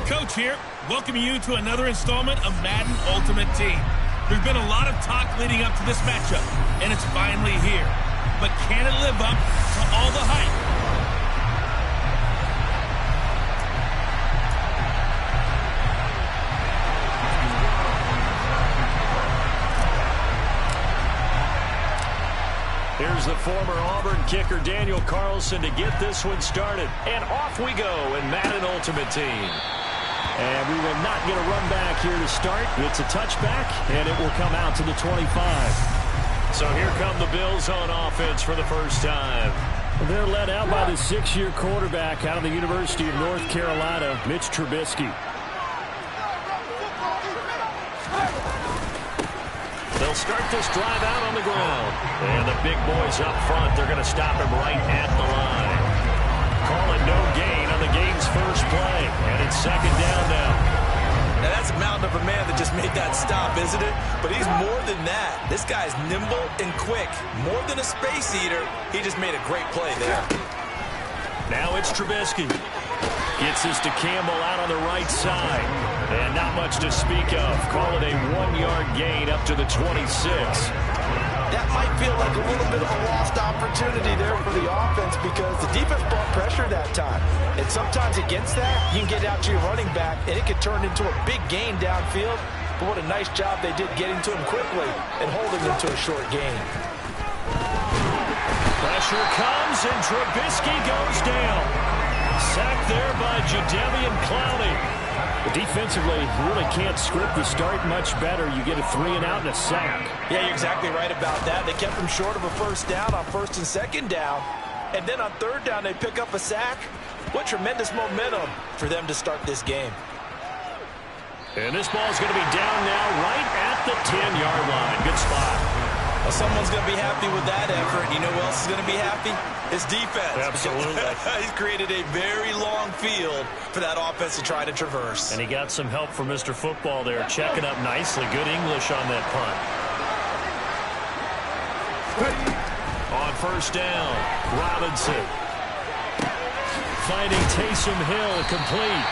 Coach here, welcoming you to another installment of Madden Ultimate Team. There's been a lot of talk leading up to this matchup, and it's finally here. But can it live up to all the hype? Here's the former Auburn kicker, Daniel Carlson, to get this one started. And off we go in Madden Ultimate Team. And we will not get a run back here to start. It's a touchback, and it will come out to the 25. So here come the Bills on offense for the first time. They're led out by the 6-year quarterback out of the University of North Carolina, Mitch Trubisky. They'll start this drive out on the ground. And the big boys up front, they're going to stop him right at the line. Calling no gain on the game's first play. And it's second down now. Now that's a mountain of a man that just made that stop, isn't it? But he's more than that. This guy's nimble and quick. More than a space eater. He just made a great play there. Now it's Trubisky. Gets this to Campbell out on the right side. And not much to speak of. Call it a 1-yard gain up to the 26. That might feel like a little bit of a lost opportunity there for the offense because the defense brought pressure that time. And sometimes against that, you can get out to your running back, and it could turn into a big gain downfield. But what a nice job they did getting to him quickly and holding him to a short gain. Pressure comes, and Trubisky goes down. Sacked there by Jadeveon Clowney. Defensively, you really can't script the start much better. You get a 3-and-out and a sack. Yeah, you're exactly right about that. They kept him short of a first down on first and second down. And then on third down, they pick up a sack. What tremendous momentum for them to start this game. And this ball's going to be down now right at the 10-yard line. Good spot. Well, someone's going to be happy with that effort. You know who else is going to be happy? His defense. Absolutely. He's created a very long field for that offense to try to traverse. And he got some help from Mr. Football there, checking up nicely. Good English on that punt. On first down, Robinson. Finding Taysom Hill complete.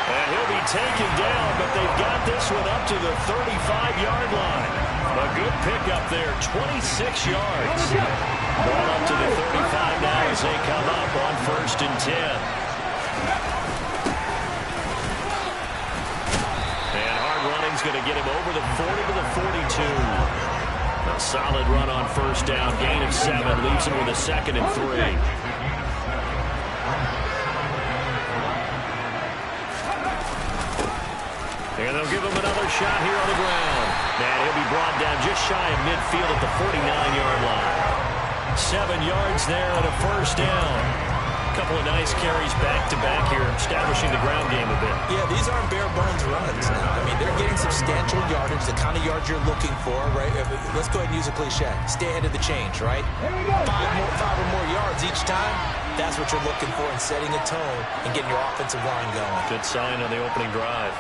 And he'll be taken down, but they've got this one up to the 35-yard line. A good pickup there, 26 yards. Ball up to the 35 now as they come up on first and 10. And hard running's going to get him over the 40 to the 42. A solid run on first down, gain of 7, leaves him with a second and 3. And they'll give him another shot here on the ground. And he'll be brought down just shy of midfield at the 49-yard line. 7 yards there and a first down. A couple of nice carries back-to-back here, establishing the ground game a bit. Yeah, these aren't bare-bones runs now. I mean, they're getting substantial yardage, the kind of yards you're looking for, right? Let's go ahead and use a cliche. Stay ahead of the change, right? 5 or more yards each time. That's what you're looking for in setting a tone and getting your offensive line going. Good sign on the opening drive.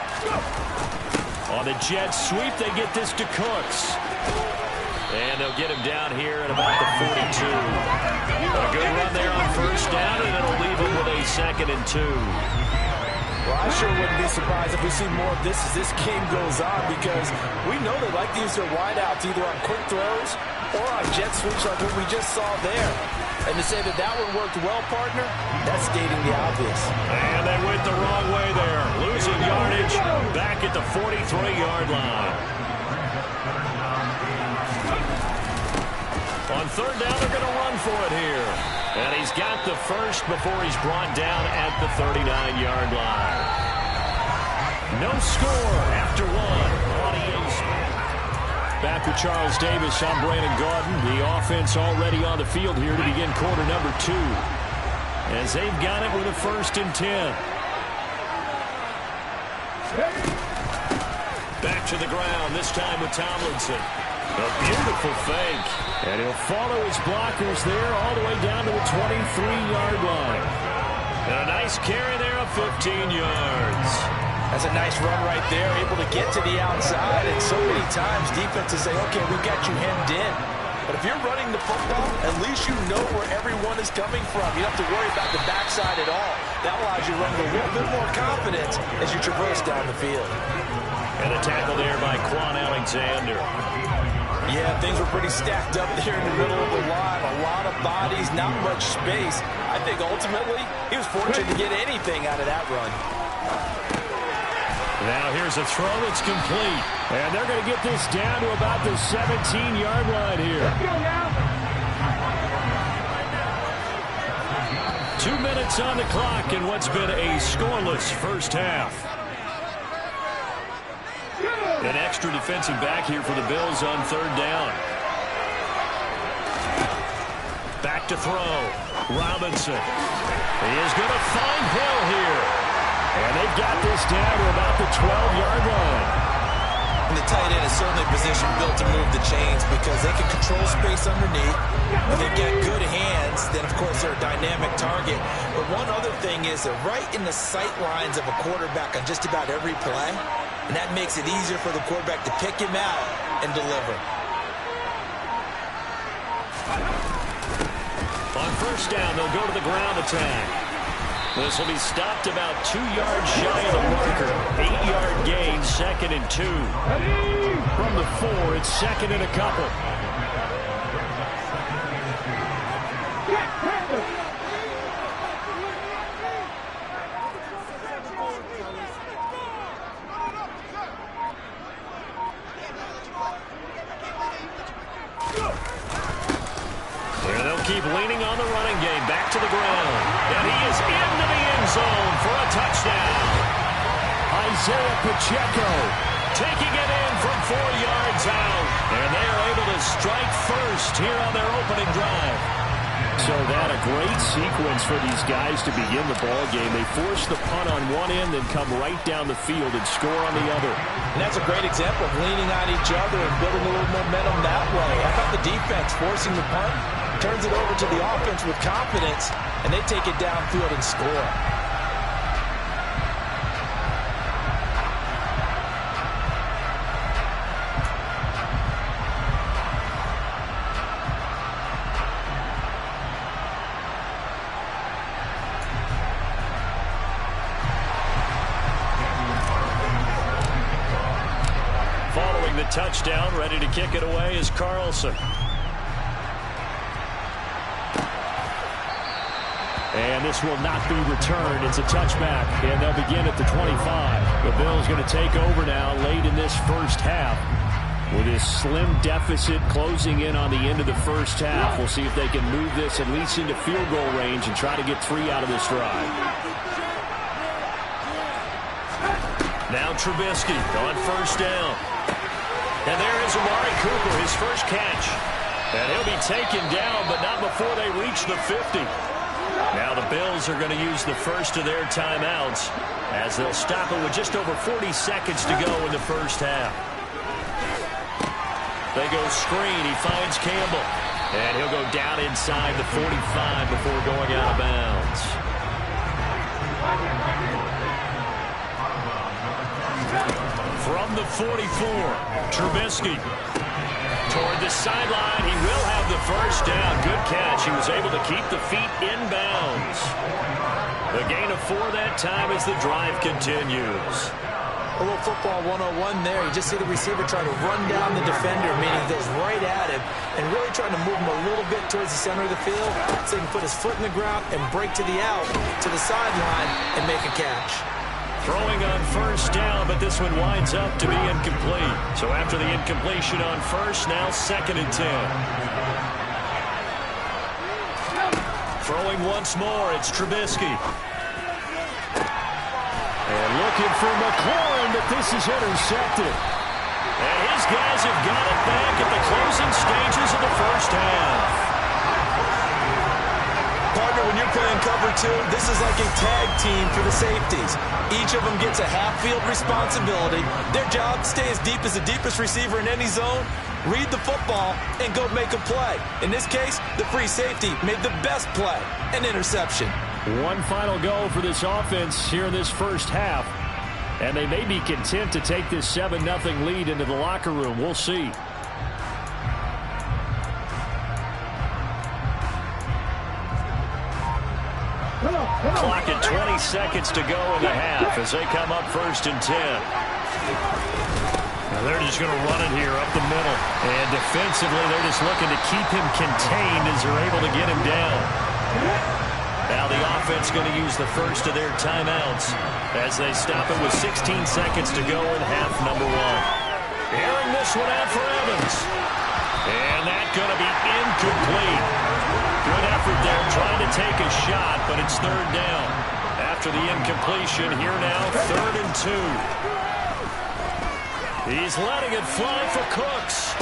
On the jet sweep, they get this to Cooks. And they'll get him down here at about the 42. A good run there on first down, and it'll leave him with a second and 2. Well, I sure wouldn't be surprised if we see more of this as this game goes on because we know they like to use their wideouts either on quick throws or on jet sweeps like what we just saw there. And to say that that one worked well, partner, that's stating the obvious. And they went the wrong way there. Losing yardage back at the 43-yard line. On third down, they're going to run for it here. And he's got the first before he's brought down at the 39-yard line. No score after one. Back with Charles Davis, I'm Brandon Gaudin. The offense already on the field here to begin quarter number 2. As they've got it with a first and 10. Back to the ground, this time with Tomlinson. A beautiful fake. And he'll follow his blockers there all the way down to the 23-yard line. And a nice carry there of 15 yards. That's a nice run right there, able to get to the outside. And so many times defenses say, okay, we got you hemmed in. But if you're running the football, at least you know where everyone is coming from. You don't have to worry about the backside at all. That allows you to run with a little bit more confidence as you traverse down the field. And a tackle there by Quan Alexander. Yeah, things were pretty stacked up there in the middle of the line. A lot of bodies, not much space. I think ultimately he was fortunate to get anything out of that run. Now here's a throw that's complete. And they're going to get this down to about the 17-yard line here. 2 minutes on the clock in what's been a scoreless first half. An extra defensive back here for the Bills on third down. Back to throw. Robinson. He is going to find Hill here. And they've got this down to about the 12-yard line. And the tight end is certainly a position built to move the chains because they can control space underneath. When they've got good hands, then, of course, they're a dynamic target. But one other thing is they're right in the sight lines of a quarterback on just about every play. And that makes it easier for the quarterback to pick him out and deliver. On first down, they'll go to the ground attack. This will be stopped about 2 yards shy of the marker. 8-yard gain, 2nd and 2. From the 4, it's 2nd and a couple. Keep leaning on the running game. Back to the ground. And he is into the end zone for a touchdown. Isaiah Pacheco taking it in from 4 yards out. And they are able to strike first here on their opening drive. So that a great sequence for these guys to begin the ball game. They force the punt on one end, then come right down the field and score on the other. And that's a great example of leaning on each other and building a little momentum that way. I thought the defense forcing the punt turns it over to the offense with confidence, and they take it downfield and score. Following the touchdown, ready to kick it away is Carlson. And this will not be returned. It's a touchback, and they'll begin at the 25. The Bills going to take over now late in this first half with this slim deficit closing in on the end of the first half. We'll see if they can move this at least into field goal range and try to get 3 out of this drive. Now Trubisky on first down. And there is Amari Cooper, his first catch. And he'll be taken down, but not before they reach the 50. Now the Bills are going to use the first of their timeouts as they'll stop it with just over 40 seconds to go in the first half. They go screen. He finds Campbell. And he'll go down inside the 45 before going out of bounds. From the 44, Trubisky. Toward the sideline, he will have the first down. Good catch. He was able to keep the feet inbounds. The gain of 4 that time as the drive continues. A little football 101 there. You just see the receiver trying to run down the defender, meaning he goes right at him, and really trying to move him a little bit towards the center of the field so he can put his foot in the ground and break to the out, to the sideline, and make a catch. Throwing on first down, but this one winds up to be incomplete. So after the incompletion on first, now 2nd and 10. Throwing once more, it's Trubisky. And looking for McLaurin, but this is intercepted. And his guys have got it back at the closing stages of the first half. Partner, when you're playing cover 2, this is like a tag team for the safeties. Each of them gets a half-field responsibility. Their job, stay as deep as the deepest receiver in any zone, read the football, and go make a play. In this case, the free safety made the best play, an interception. One final go for this offense here in this first half. And they may be content to take this 7-0 lead into the locker room. We'll see. Clock at 20 seconds to go in the half as they come up 1st and 10. Now they're just going to run it here up the middle. And defensively, they're just looking to keep him contained as they're able to get him down. Now the offense going to use the first of their timeouts as they stop it with 16 seconds to go in half number 1. Airing this one out for Evans. And that's going to be incomplete. Good effort there trying to take a shot, but it's 3rd down. After the incompletion, here now 3rd and 2. He's letting it fly for Cooks.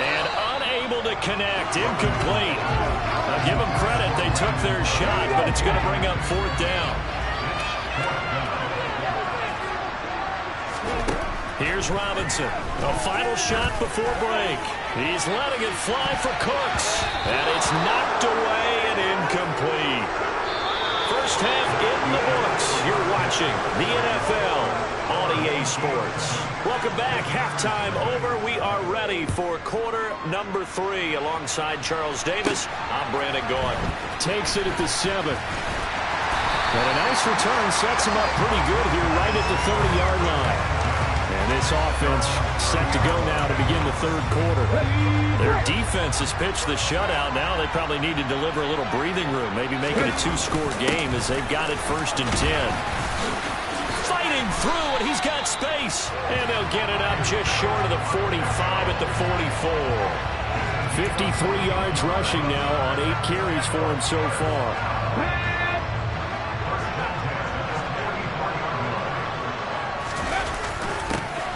And unable to connect. Incomplete. Now give them credit. They took their shot, but it's going to bring up 4th down. Here's Robinson. A final shot before break. He's letting it fly for Cooks. And it's knocked away and incomplete. First half in the books. You're watching the NFL on EA Sports. Welcome back. Halftime over. We are ready for quarter number 3. Alongside Charles Davis, I'm Brandon Gordon. Takes it at the 7. And a nice return sets him up pretty good here right at the 30-yard line. And this offense set to go now to begin the 3rd quarter. Their defense has pitched the shutout. Now they probably need to deliver a little breathing room, maybe make it a 2-score game as they've got it 1st and 10. Fighting through, and he's got space. And they'll get it up just short of the 45 at the 44. 53 yards rushing now on 8 carries for him so far.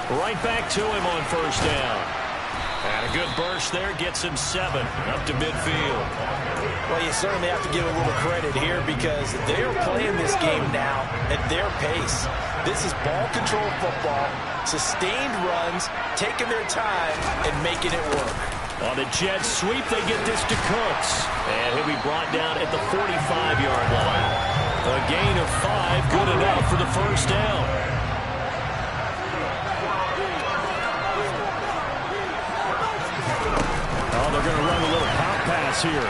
Right back to him on 1st down. And a good burst there gets him 7 up to midfield. Well, you certainly have to give a little credit here because they're playing this game now at their pace. This is ball control football, sustained runs, taking their time, and making it work. On the jet sweep, they get this to Cooks. And he'll be brought down at the 45-yard line. A gain of 5, good enough for the 1st down. Oh, they're going to run a little pop pass here.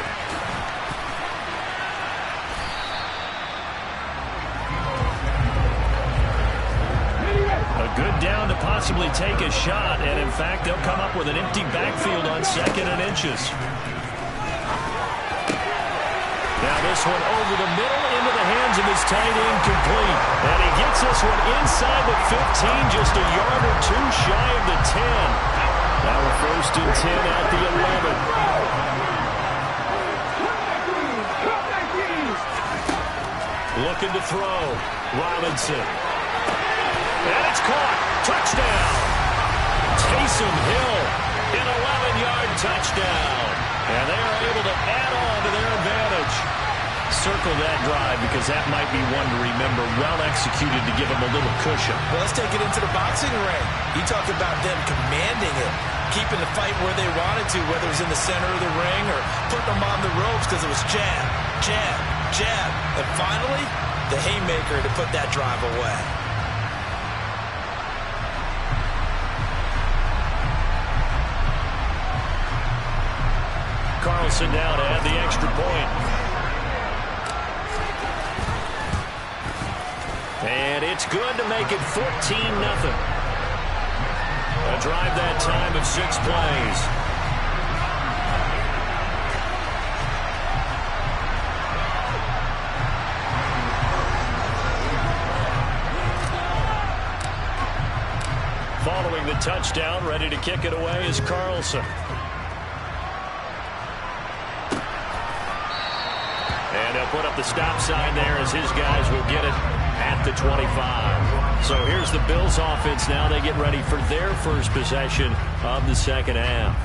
A good down to possibly take a shot, and in fact, they'll come up with an empty backfield on 2nd and inches. Now this one over the middle into the hands of his tight end, complete. And he gets this one inside the 15, just a yard or 2 shy of the 10. Now a 1st and 10 at the 11. Looking to throw. Robinson. And it's caught. Touchdown. Taysom Hill. An 11-yard touchdown. And they are able to add on to their advantage. Circle that drive because that might be one to remember. Well executed to give them a little cushion. Well, let's take it into the boxing ring. You talked about them commanding it, keeping the fight where they wanted to, whether it was in the center of the ring or putting them on the ropes because it was jab, jab, jab. And finally, the haymaker to put that drive away. Carlson now to add the extra point. And it's good to make it 14-0. A drive that time of 6 plays. Following the touchdown, ready to kick it away is Carlson. And they'll put up the stop sign there as his guys will get it at the 25. So here's the Bills offense now. They get ready for their first possession of the 2nd half.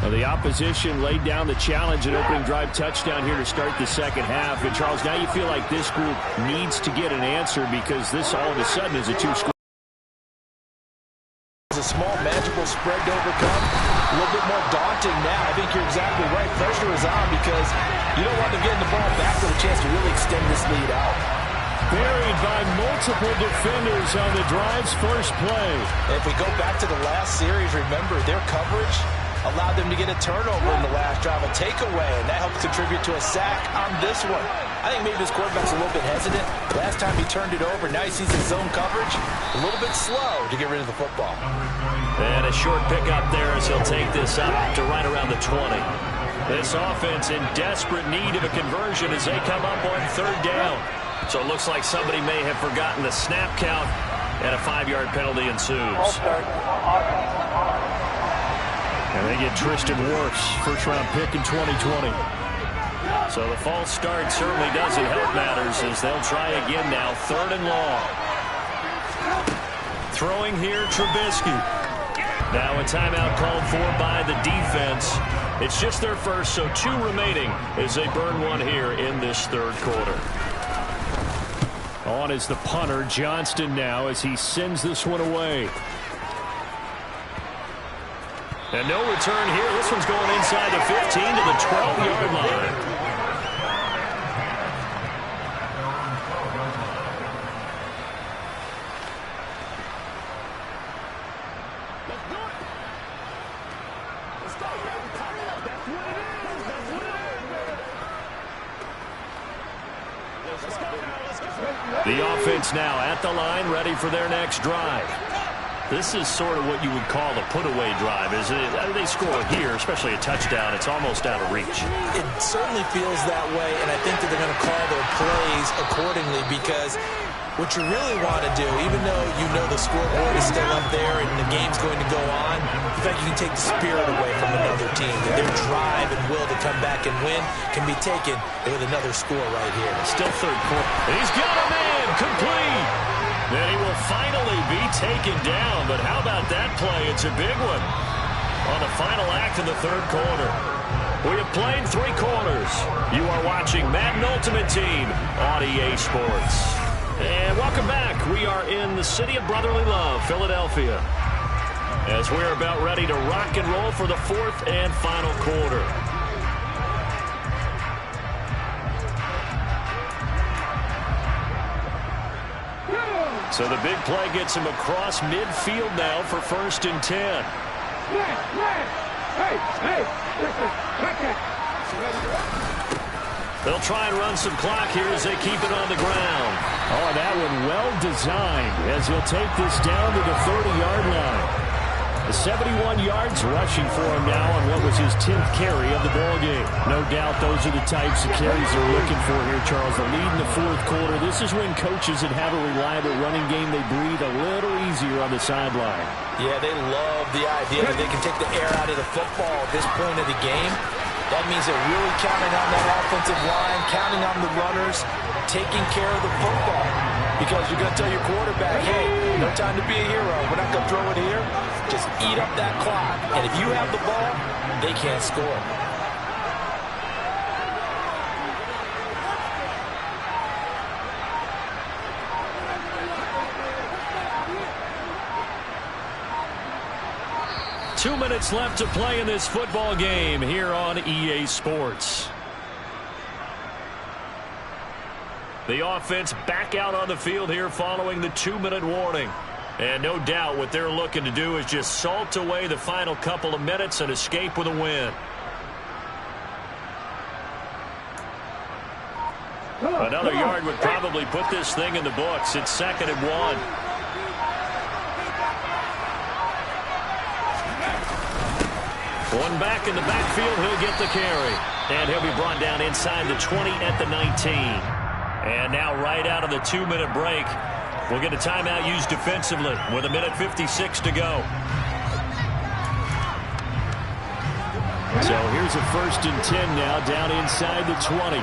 Well, the opposition laid down the challenge, an opening drive touchdown here to start the 2nd half. And, Charles, now you feel like this group needs to get an answer because this all of a sudden is a 2-score. A small magical spread to overcome, a little bit more daunting now. I think you're exactly right. Pressure is on because you don't want them getting the ball back with a chance to really extend this lead out. Buried by multiple defenders on the drive's first play. If we go back to the last series, remember their coverage allowed them to get a turnover in the last drive, a takeaway, and that helped contribute to a sack on this one. I think maybe his quarterback's a little bit hesitant. Last time he turned it over, now he sees his zone coverage. A little bit slow to get rid of the football. And a short pickup there as he'll take this up to right around the 20. This offense in desperate need of a conversion as they come up on 3rd down. So it looks like somebody may have forgotten the snap count, and a 5-yard penalty ensues. And they get Tristan Wirfs, first-round pick in 2020. So the false start certainly doesn't help matters as they'll try again now, 3rd and long. Throwing here, Trubisky. Now a timeout called for by the defense. It's just their first, so 2 remaining as they burn one here in this 3rd quarter. On is the punter, Johnston, now as he sends this one away. And no return here. This one's going inside the 15 to the 12-yard line. The offense now at the line, ready for their next drive. This is sort of what you would call a put-away drive, isn't it? They score here, especially a touchdown. It's almost out of reach. It certainly feels that way, and I think that they're going to call their plays accordingly because what you really want to do, even though you know the scoreboard is still up there and the game's going to go on, the fact you can take the spirit away from another team. Their drive and will to come back and win can be taken with another score right here. Still 3rd quarter. He's got a man complete. Then he will finally be taken down. But how about that play? It's a big one on the final act of the 3rd quarter. We have played 3 quarters. You are watching Madden Ultimate Team on EA Sports. And welcome back. We are in the city of brotherly love, Philadelphia, as we're about ready to rock and roll for the 4th and final quarter. So the big play gets him across midfield now for 1st and 10. They'll try and run some clock here as they keep it on the ground. Oh, that one well designed as he'll take this down to the 30-yard line. 71 yards rushing for him now on what was his 10th carry of the ballgame. No doubt those are the types of carries they're looking for here, Charles. The lead in the 4th quarter. This is when coaches that have a reliable running game, they breathe a little easier on the sideline. Yeah, they love the idea that they can take the air out of the football at this point of the game. That means they're really counting on that offensive line, counting on the runners, taking care of the football. Because you're going to tell your quarterback, hey, no time to be a hero. We're not going to throw it here. Just eat up that clock. And if you have the ball, they can't score. Two minutes left to play in this football game here on EA Sports. The offense back out on the field here following the 2-minute warning. And no doubt what they're looking to do is just salt away the final couple of minutes and escape with a win. Another yard would probably put this thing in the books. It's 2nd and 1. One back in the backfield, he'll get the carry. And he'll be brought down inside the 20 at the 19. And now right out of the 2-minute break, we'll get a timeout used defensively with 1:56 to go. So here's a 1st and 10 now down inside the 20.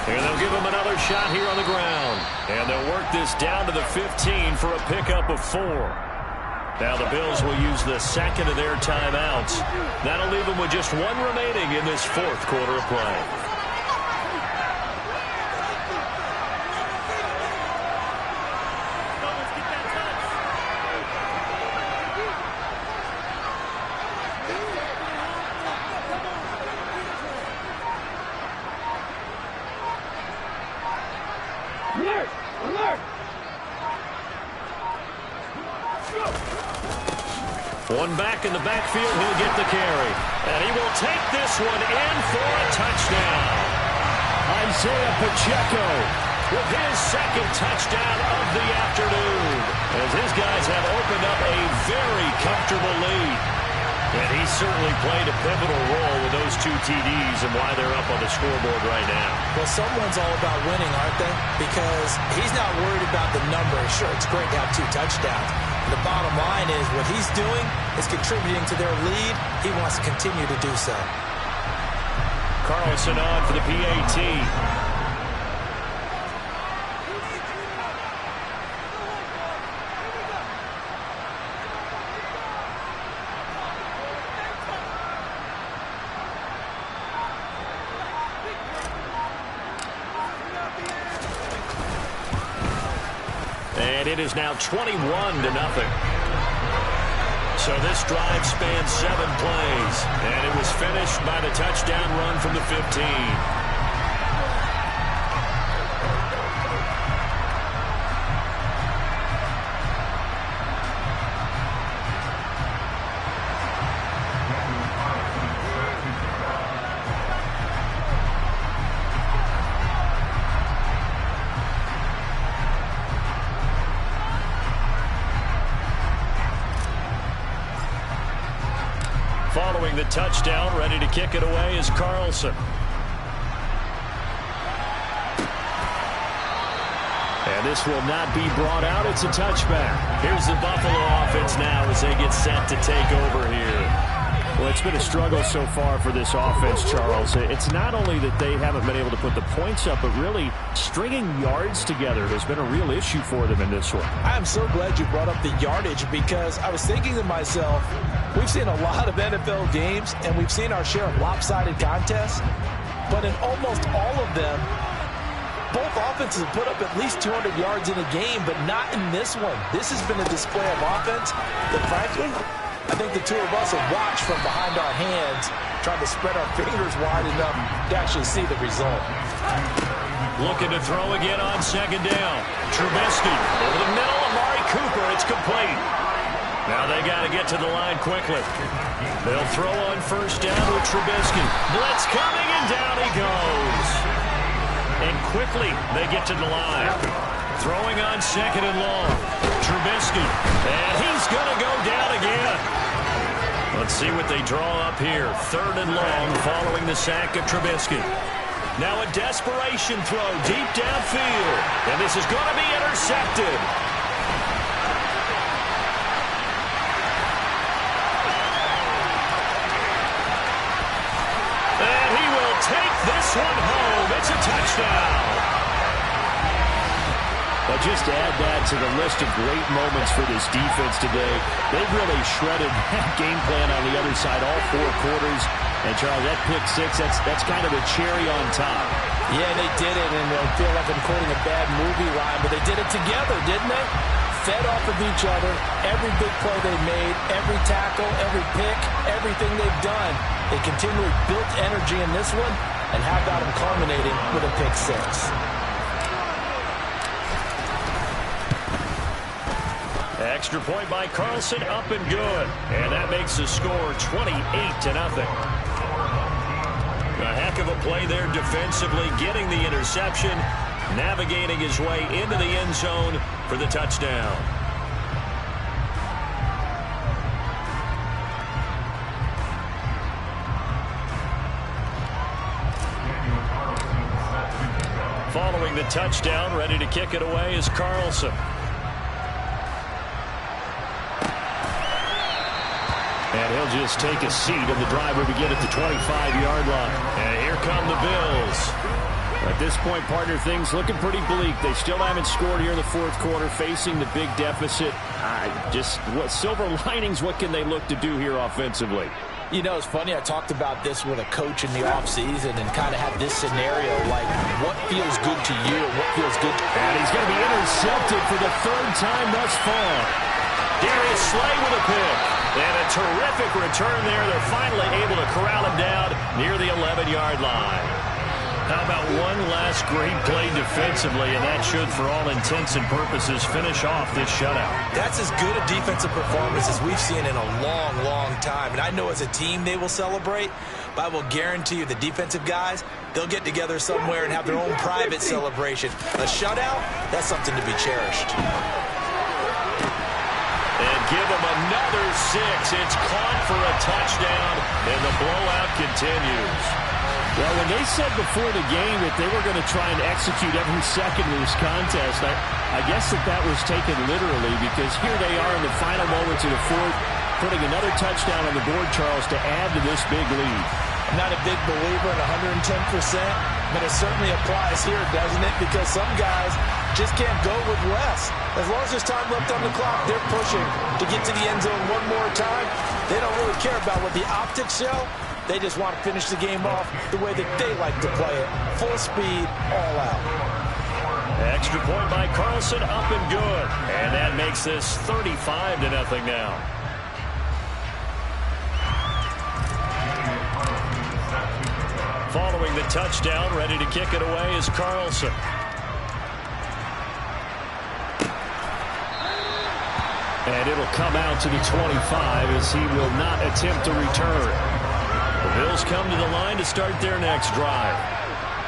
And they'll give him another shot here on the ground. And they'll work this down to the 15 for a pickup of 4. Now the Bills will use the 2nd of their timeouts. That'll leave them with just 1 remaining in this 4th quarter of play. One back in the backfield, he'll get the carry. And he will take this one in for a touchdown. Isaiah Pacheco with his second touchdown of the afternoon, as his guys have opened up a very comfortable lead. And he certainly played a pivotal role with those 2 TDs and why they're up on the scoreboard right now. Well, someone's all about winning, aren't they? Because he's not worried about the number. Sure, it's great to have 2 touchdowns. The bottom line is what he's doing is contributing to their lead. He wants to continue to do so. Carlson on for the PAT. And it is now 21-0. So this drive spans 7 plays, and it was finished by the touchdown run from the 15. Following the touchdown, ready to kick it away is Carlson. And this will not be brought out. It's a touchback. Here's the Buffalo offense now as they get set to take over here. Well, it's been a struggle so far for this offense, Charles. It's not only that they haven't been able to put the points up, but really stringing yards together has been a real issue for them in this one. I'm so glad you brought up the yardage, because I was thinking to myself, we've seen a lot of NFL games, and we've seen our share of lopsided contests, but in almost all of them, both offenses have put up at least 200 yards in a game, but not in this one. This has been a display of offense that, frankly, I think the 2 of us have watched from behind our hands, trying to spread our fingers wide enough to actually see the result. Looking to throw again on second down. Trubisky over the middle. Amari Cooper. It's complete. Now they got to get to the line quickly. They'll throw on first down with Trubisky. Blitz coming, and down he goes. And quickly they get to the line. Throwing on second and long. Trubisky. And he's going to go down again. Let's see what they draw up here. Third and long following the sack of Trubisky. Now a desperation throw deep downfield. And this is going to be intercepted. And he will take this one home. It's a touchdown. But just to add that to the list of great moments for this defense today, they've really shredded that game plan on the other side all 4 quarters. And, Charles, that pick 6, that's kind of a cherry on top. Yeah, they did it, and I feel like I'm quoting a bad movie line, but they did it together, didn't they? Fed off of each other, every big play they made, every tackle, every pick, everything they've done. They continually built energy in this one, and how about them culminating with a pick 6? Extra point by Carlson, up and good. And that makes the score 28-0. A heck of a play there defensively, getting the interception, navigating his way into the end zone for the touchdown. Following the touchdown, ready to kick it away is Carlson. And he'll just take a seat, and the drive will begin at the 25-yard line. And here come the Bills. At this point, partner, things looking pretty bleak. They still haven't scored here in the 4th quarter, facing the big deficit. What silver linings, what can they look to do here offensively? You know, it's funny, I talked about this with a coach in the offseason and kind of had this scenario, like, what feels good to you and what feels good to you. And he's going to be intercepted for the 3rd time thus far. Darius Slay with a pick. And a terrific return there. They're finally able to corral him down near the 11-yard line. How about one One last great play defensively, and that should, for all intents and purposes, finish off this shutout. That's as good a defensive performance as we've seen in a long, long time. And I know as a team they will celebrate, but I will guarantee you the defensive guys, they'll get together somewhere and have their own private celebration. A shutout, that's something to be cherished. And give them another 6. It's caught for a touchdown, and the blowout continues. Well, when they said before the game that they were going to try and execute every second of this contest, I guess that was taken literally, because here they are in the final moments of the fourth, putting another touchdown on the board, Charles, to add to this big lead. I'm not a big believer in 110%, but it certainly applies here, doesn't it? Because some guys just can't go with less. As long as there's time left on the clock, they're pushing to get to the end zone one more time. They don't really care about what the optics show. They just want to finish the game off the way that they like to play it. Full speed, all out. Extra point by Carlson, up and good. And that makes this 35-0 now. Following the touchdown, ready to kick it away is Carlson. And it'll come out to the 25 as he will not attempt to return. The Bills come to the line to start their next drive.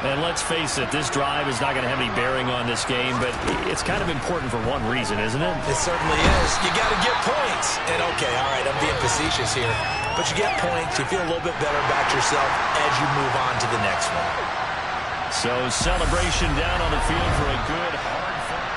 And let's face it, this drive is not going to have any bearing on this game, but it's kind of important for one reason, isn't it? It certainly is. You got to get points. And okay, all right, I'm being facetious here. But you get points, you feel a little bit better about yourself as you move on to the next one. So celebration down on the field for a good hard fight.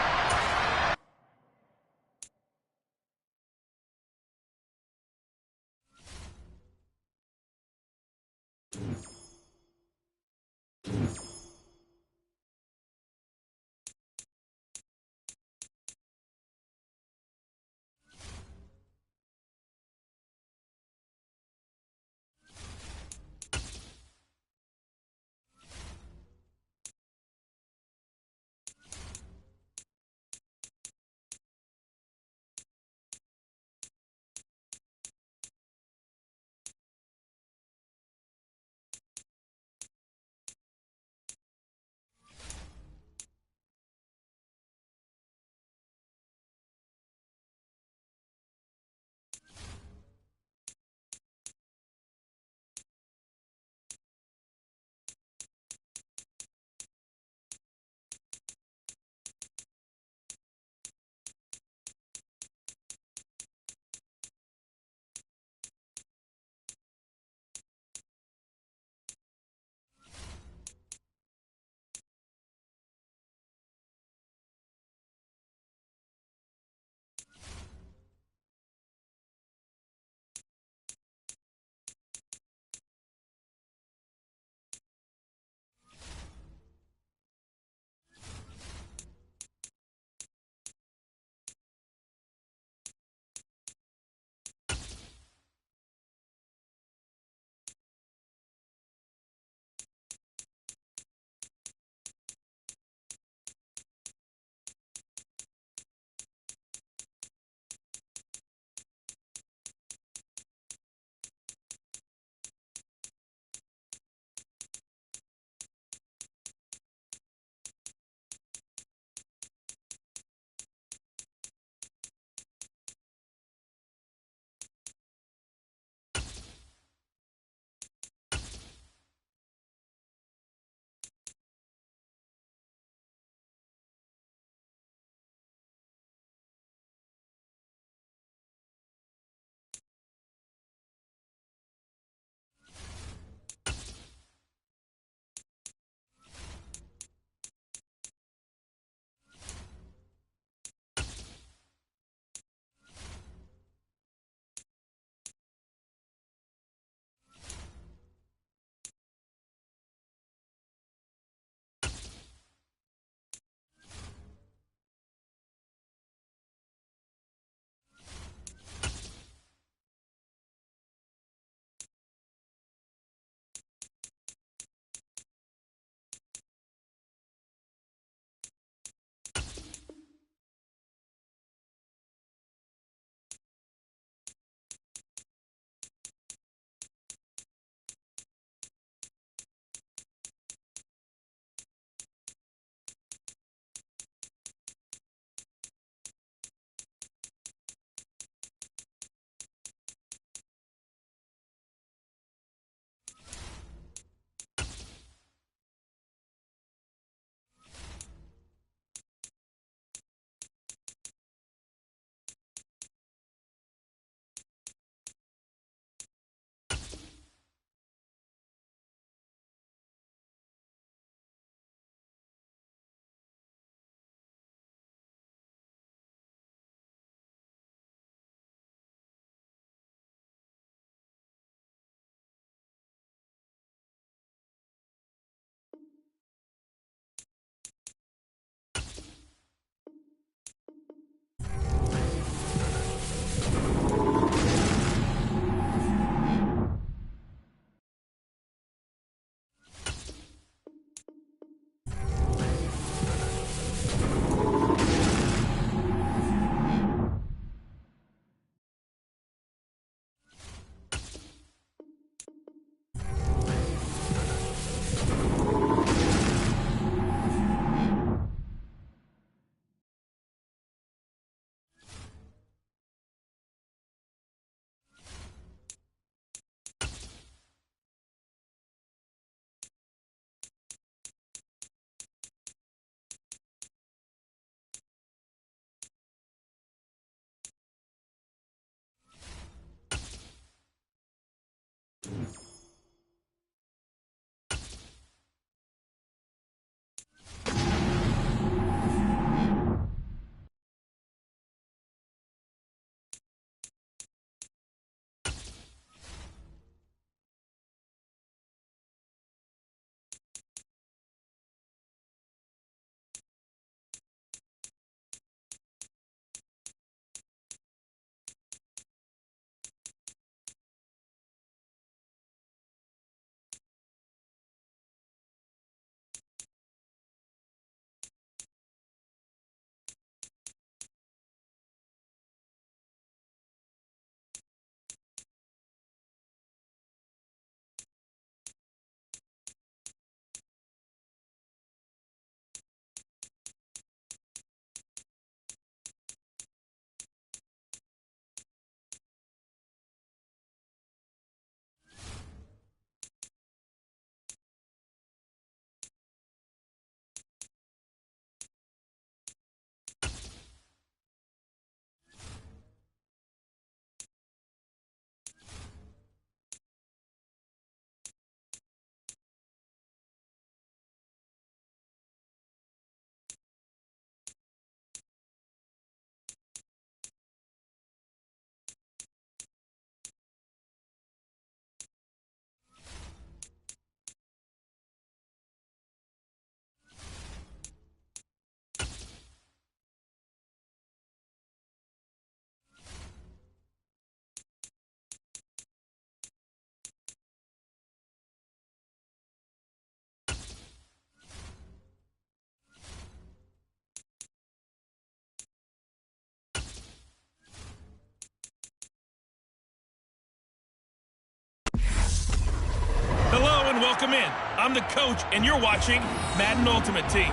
I'm the coach, and you're watching Madden Ultimate Team.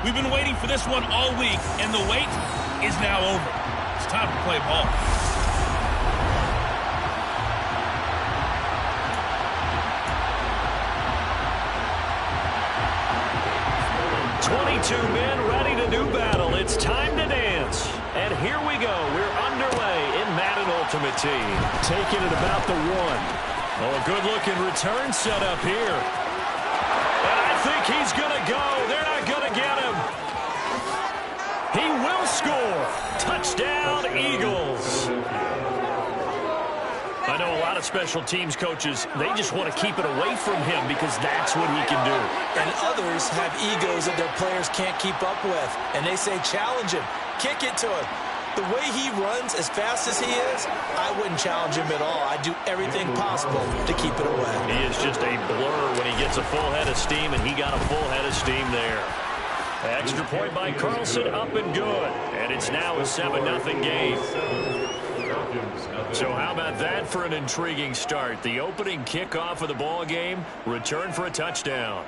We've been waiting for this one all week, and the wait is now over. It's time to play ball. 22 men ready to do battle. It's time to dance. And here we go. We're underway in Madden Ultimate Team. Taking it about the 1. Oh, a good-looking return set up here. And I think he's going to go. They're not going to get him. He will score. Touchdown, Eagles. I know a lot of special teams coaches, they just want to keep it away from him because that's what he can do. And others have egos that their players can't keep up with. And they say, challenge him. Kick it to him. The way he runs as fast as he is, I wouldn't challenge him at all. I'd do everything possible to keep it away. He is just a blur when he gets a full head of steam, and he got a full head of steam there. Extra point by Carlson, up and good. And it's now a 7-0 game. So how about that for an intriguing start? The opening kickoff of the ball game, return for a touchdown.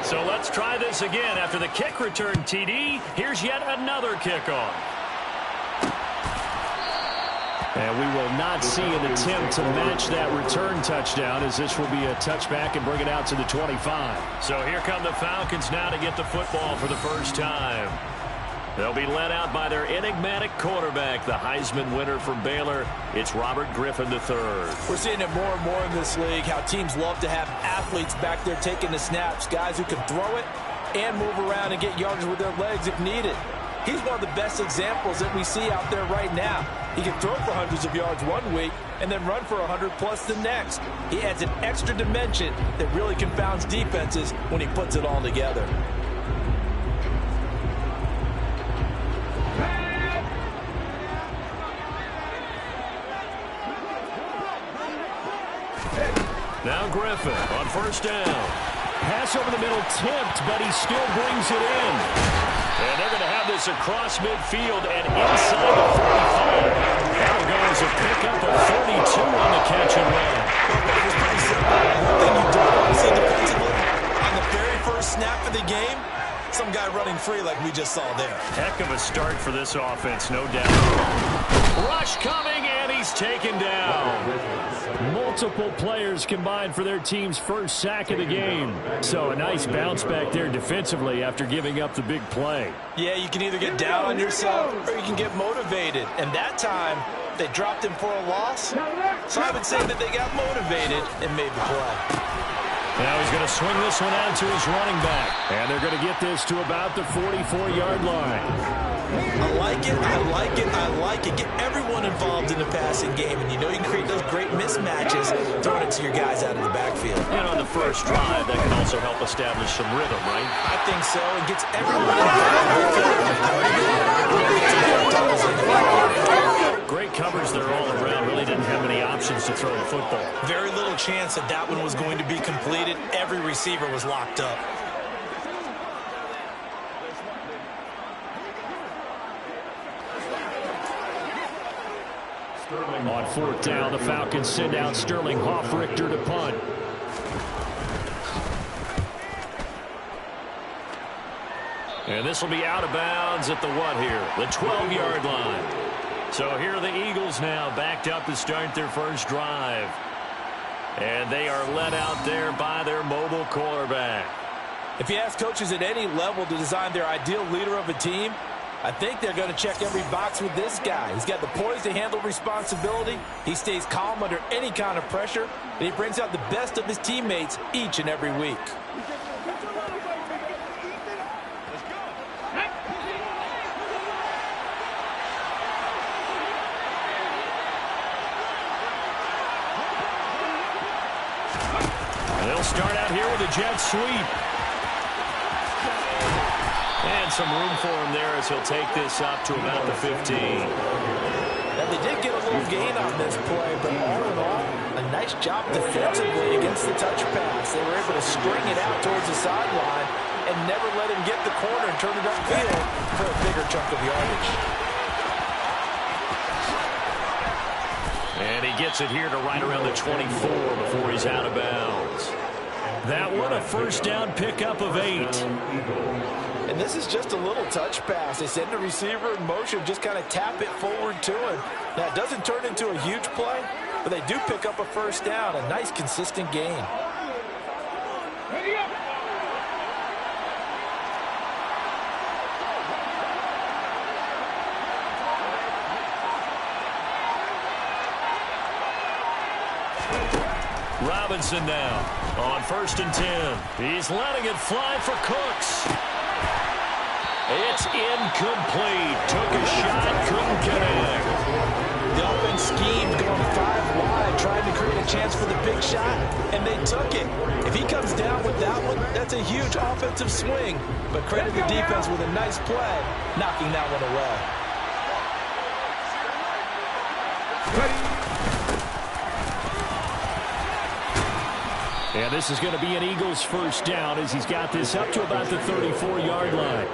So let's try this again. After the kick return TD, here's yet another kickoff. And we will not see an attempt to match that return touchdown, as this will be a touchback and bring it out to the 25. So here come the Falcons now to get the football for the first time. They'll be led out by their enigmatic quarterback, the Heisman winner from Baylor. It's Robert Griffin III. We're seeing it more and more in this league, how teams love to have athletes back there taking the snaps, guys who can throw it and move around and get yards with their legs if needed. He's one of the best examples that we see out there right now. He can throw for hundreds of yards one week and then run for 100+ the next. He adds an extra dimension that really confounds defenses when he puts it all together. Now Griffin on first down. Pass over the middle tipped, but he still brings it in. And they're going to have this across midfield and inside the 45. That'll go as a pickup of 42 on the catch and run. It's pretty simple. One thing you don't want to see defensively, on the very first snap of the game, some guy running free like we just saw there. Heck of a start for this offense, no doubt. Rush coming, and he's taken down. Multiple players combined for their team's first sack of the game. So a nice bounce back there defensively after giving up the big play. Yeah, you can either get down on yourself or you can get motivated. And that time, they dropped him for a loss. So I would say that they got motivated and made the play. Now he's going to swing this one out to his running back. And they're going to get this to about the 44-yard line. I like it, I like it, I like it. Get everyone involved in the passing game. And you know you can create those great mismatches throwing it to your guys out of the backfield. And on the first drive, that can also help establish some rhythm, right? I think so. It gets everyone involved. Great covers there all around. Really didn't have many options to throw the football. Very little chance that that one was going to be completed. Every receiver was locked up. On fourth down, the Falcons send out Sterling Hoffrichter to punt. And this will be out of bounds at the what here? The 12-yard line. So here are the Eagles now backed up to start their first drive. And they are led out there by their mobile quarterback. If you ask coaches at any level to design their ideal leader of a team, I think they're going to check every box with this guy. He's got the poise to handle responsibility. He stays calm under any kind of pressure, and he brings out the best of his teammates each and every week. And they'll start out here with a jet sweep. And some room for him there as he'll take this up to about the 15. Now, they did get a little gain on this play, but all in all, a nice job defensively against the touch pass. They were able to string it out towards the sideline and never let him get the corner and turn it upfield for a bigger chunk of yardage. And he gets it here to right around the 24 before he's out of bounds. That one a first down pickup of 8. And this is just a little touch pass. They send the receiver in motion, just kind of tap it forward to him. Now, it doesn't turn into a huge play, but they do pick up a first down, a nice, consistent gain. Robinson now on 1st and 10. He's letting it fly for Cooks. It's incomplete. Took a shot, couldn't connect. The offense schemed going 5 wide, trying to create a chance for the big shot, and they took it. If he comes down with that one, that's a huge offensive swing. But credit the defense with a nice play, knocking that one away. And this is going to be an Eagles first down as he's got this up to about the 34-yard line.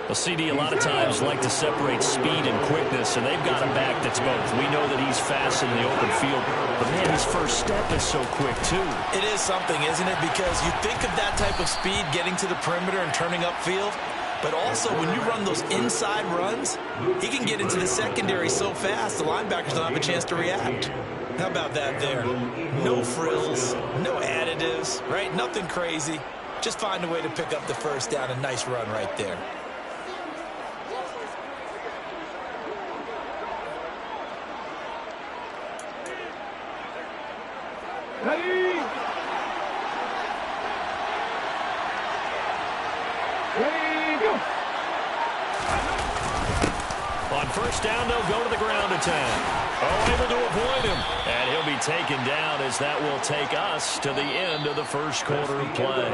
Well, CD, a lot of times like to separate speed and quickness, and they've got a back that's both. We know that he's fast in the open field, but man, his first step is so quick, too. It is something, isn't it? Because you think of that type of speed getting to the perimeter and turning upfield, but also when you run those inside runs, he can get into the secondary so fast the linebackers don't have a chance to react. How about that there? No frills, no additives, right? Nothing crazy. Just find a way to pick up the first down. A nice run right there. Ready? Ready, go! On first down, they'll go to the ground attack. Oh, able to avoid him. And he'll be taken down as that will take us to the end of the first quarter of play.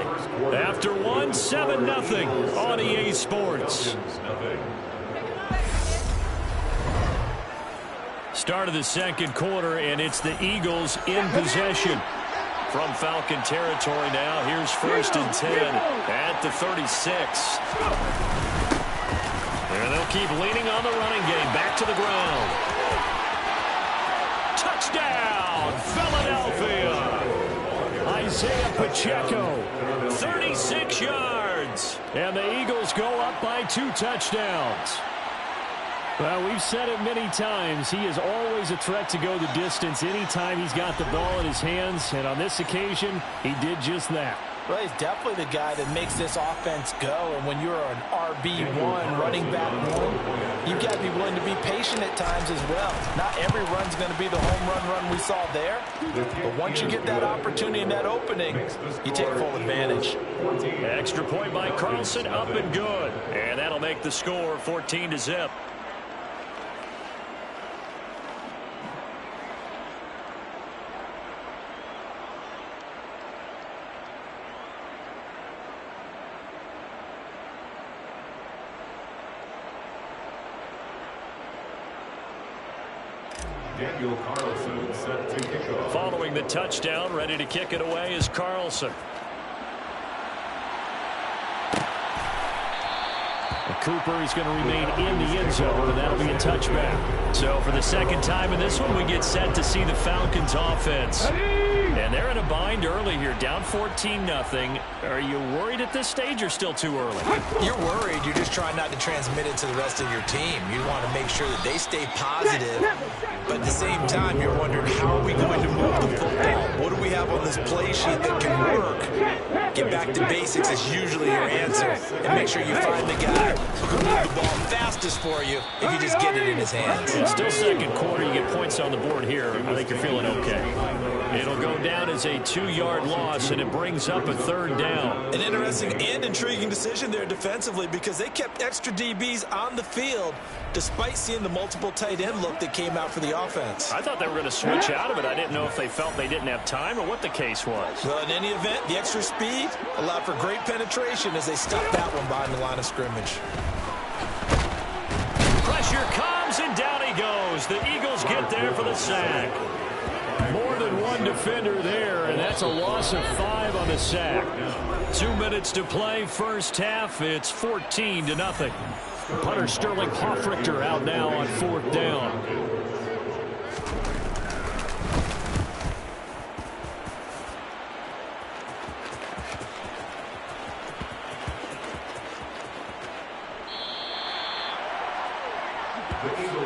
After 7-0 on EA Sports. Start of the second quarter, and it's the Eagles in possession. From Falcon territory now, here's 1st and 10 at the 36. And they'll keep leaning on the running game. Back to the ground. Touchdown, Philadelphia. Isaiah Pacheco, 36 yards. And the Eagles go up by 2 touchdowns. Well, we've said it many times. He is always a threat to go the distance anytime he's got the ball in his hands. And on this occasion, he did just that. Well, he's definitely the guy that makes this offense go. And when you're an RB1, running back one, you've got to be willing to be patient at times as well. Not every run's going to be the home run we saw there. But once you get that opportunity and that opening, you take full advantage. Extra point by Carlson, up and good. And that'll make the score 14-0. Following the touchdown, ready to kick it away is Carlson. Cooper is going to remain in the end zone, and that'll be a touchback. So for the second time in this one, we get set to see the Falcons offense. And they're in a bind early here, down 14-0. Are you worried at this stage or still too early? You're worried. You're just trying not to transmit it to the rest of your team. You want to make sure that they stay positive. But at the same time, you're wondering, how are we going to move the football? What do we have on this play sheet that can work? Get back to basics is usually your answer. And make sure you find the guy who can move the ball fastest for you if you just get it in his hands. It's still second quarter. You get points on the board here. I think you're feeling okay. It'll go down as a 2-yard loss, and it brings up a 3rd down. An interesting and intriguing decision there defensively, because they kept extra DBs on the field despite seeing the multiple tight end look that came out for the offense. I thought they were going to switch out of it. I didn't know if they felt they didn't have time or what the case was. Well, in any event, the extra speed allowed for great penetration as they stuffed that one behind the line of scrimmage. Pressure comes, and down he goes. The Eagles get there for the sack. More than one defender there, and that's a loss of 5 on the sack. 2 minutes to play, first half. It's 14-0. Punter Sterling Hoffrichter out now on 4th down.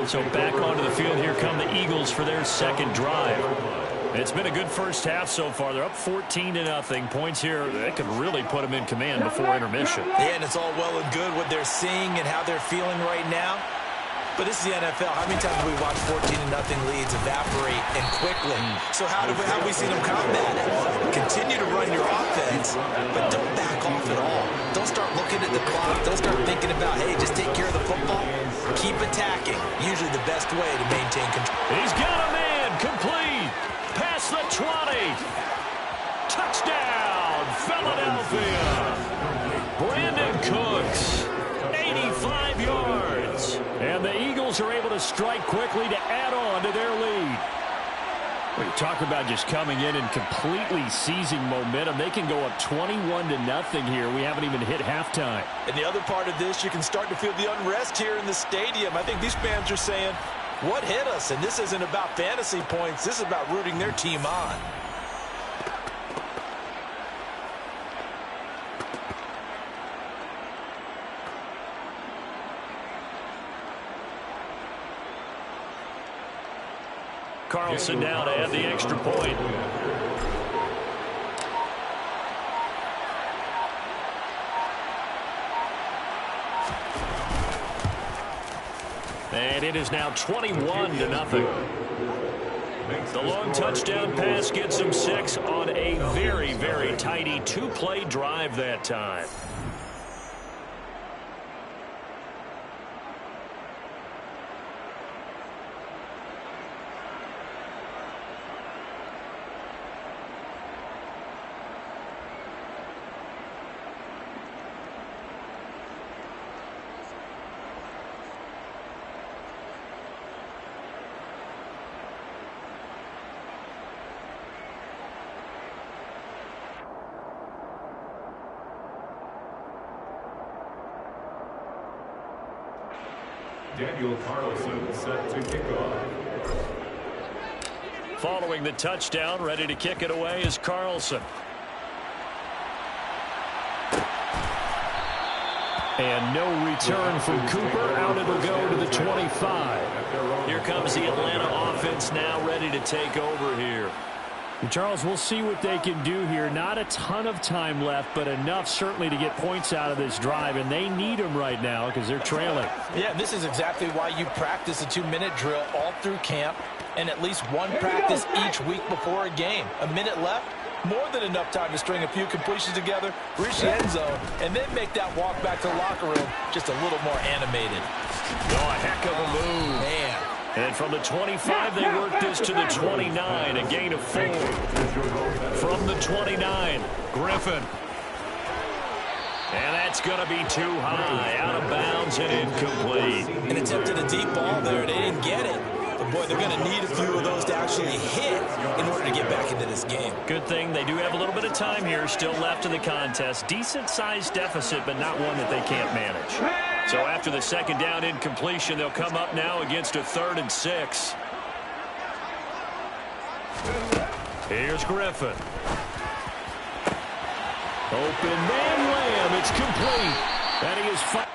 So back onto the field, here come the Eagles for their second drive. It's been a good first half so far. They're up 14-0. Points here, that could really put them in command before intermission. Yeah, and it's all well and good what they're seeing and how they're feeling right now. But this is the NFL. How many times have we watched 14-0 leads evaporate and quickly? So how do we see them combat it? Continue to run your offense, but don't back off at all. Don't start looking at the clock. Don't start thinking about, hey, just take care of the football. Keep attacking. Usually the best way to maintain control. He's got a man. Complete. Past the 20. Touchdown, Philadelphia. Brandon Cooks, 85 yards. And the Eagles are able to strike quickly to add on to their lead. Well, you talk about just coming in and completely seizing momentum. They can go up 21-0 here. We haven't even hit halftime. And the other part of this, you can start to feel the unrest here in the stadium. I think these fans are saying, what hit us? And this isn't about fantasy points. This is about rooting their team on. Carlson now to add the extra point. And it is now 21-0. The long touchdown pass gets them 6 on a very, very tidy 2-play drive that time. Daniel Carlson set to kick off. Following the touchdown, ready to kick it away is Carlson. And no return from Cooper. Out it'll go to the 25. Here comes the Atlanta offense now ready to take over here. And Charles, we'll see what they can do here. Not a ton of time left, but enough certainly to get points out of this drive, and they need them right now because they're trailing. Yeah, this is exactly why you practice a 2-minute drill all through camp and at least one practice each week before a game. A minute left, more than enough time to string a few completions together, reach the end zone, and then make that walk back to the locker room just a little more animated. Oh, a heck of a move. Man. And from the 25, they work this to the 29, a gain of 4. From the 29, Griffin. And that's going to be too high, out of bounds and incomplete. An attempt at a deep ball there. They didn't get it. But, boy, they're going to need a few of those to actually hit in order to get back into this game. Good thing they do have a little bit of time here still left in the contest. Decent-sized deficit, but not one that they can't manage. So after the second down incompletion, they'll come up now against a 3rd and 6. Here's Griffin. Open man, Lamb. It's complete. And he is fired.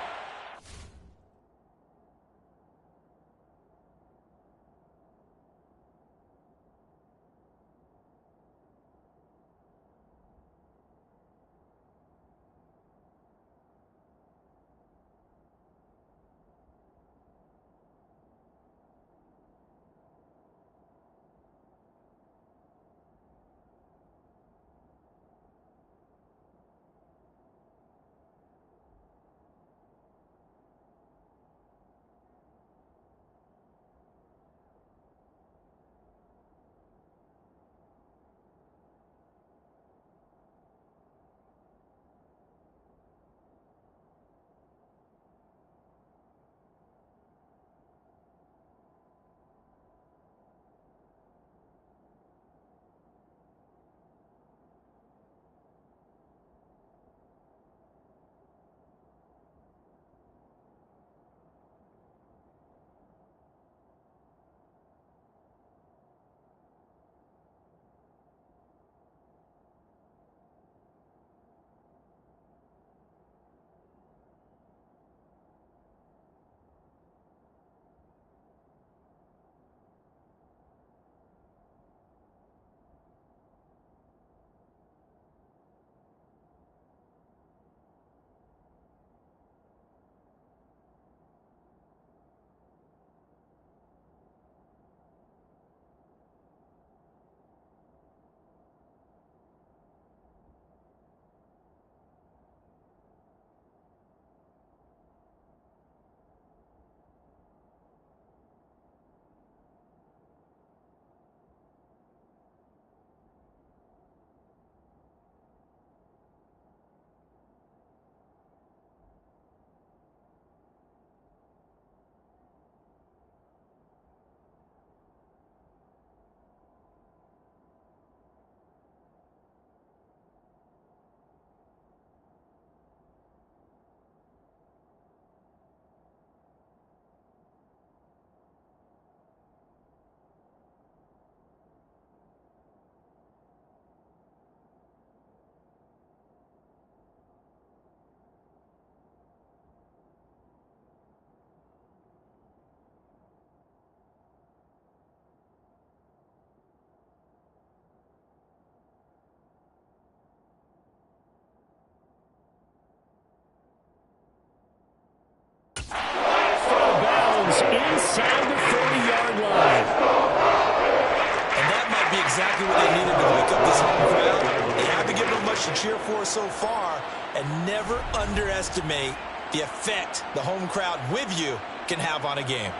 exactly what they needed to wake up this home crowd. They haven't given them much to cheer for so far, and never underestimate the effect the home crowd with you can have on a game.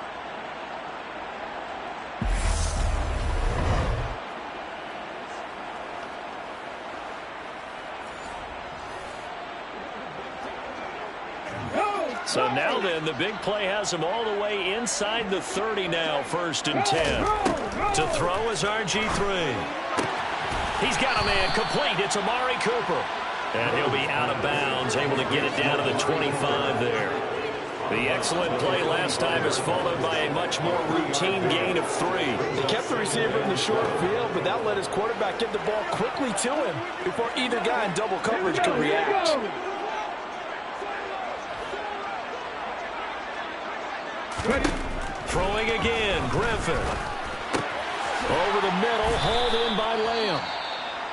So now then, the big play has him all the way inside the 30 now, 1st and 10. To throw is RG3. He's got a man complete. It's Amari Cooper. And he'll be out of bounds, able to get it down to the 25 there. The excellent play last time is followed by a much more routine gain of 3. They kept the receiver in the short field, but that let his quarterback get the ball quickly to him before either guy in double coverage could react. Throwing again, Griffin. Over the middle, hauled in by Lamb.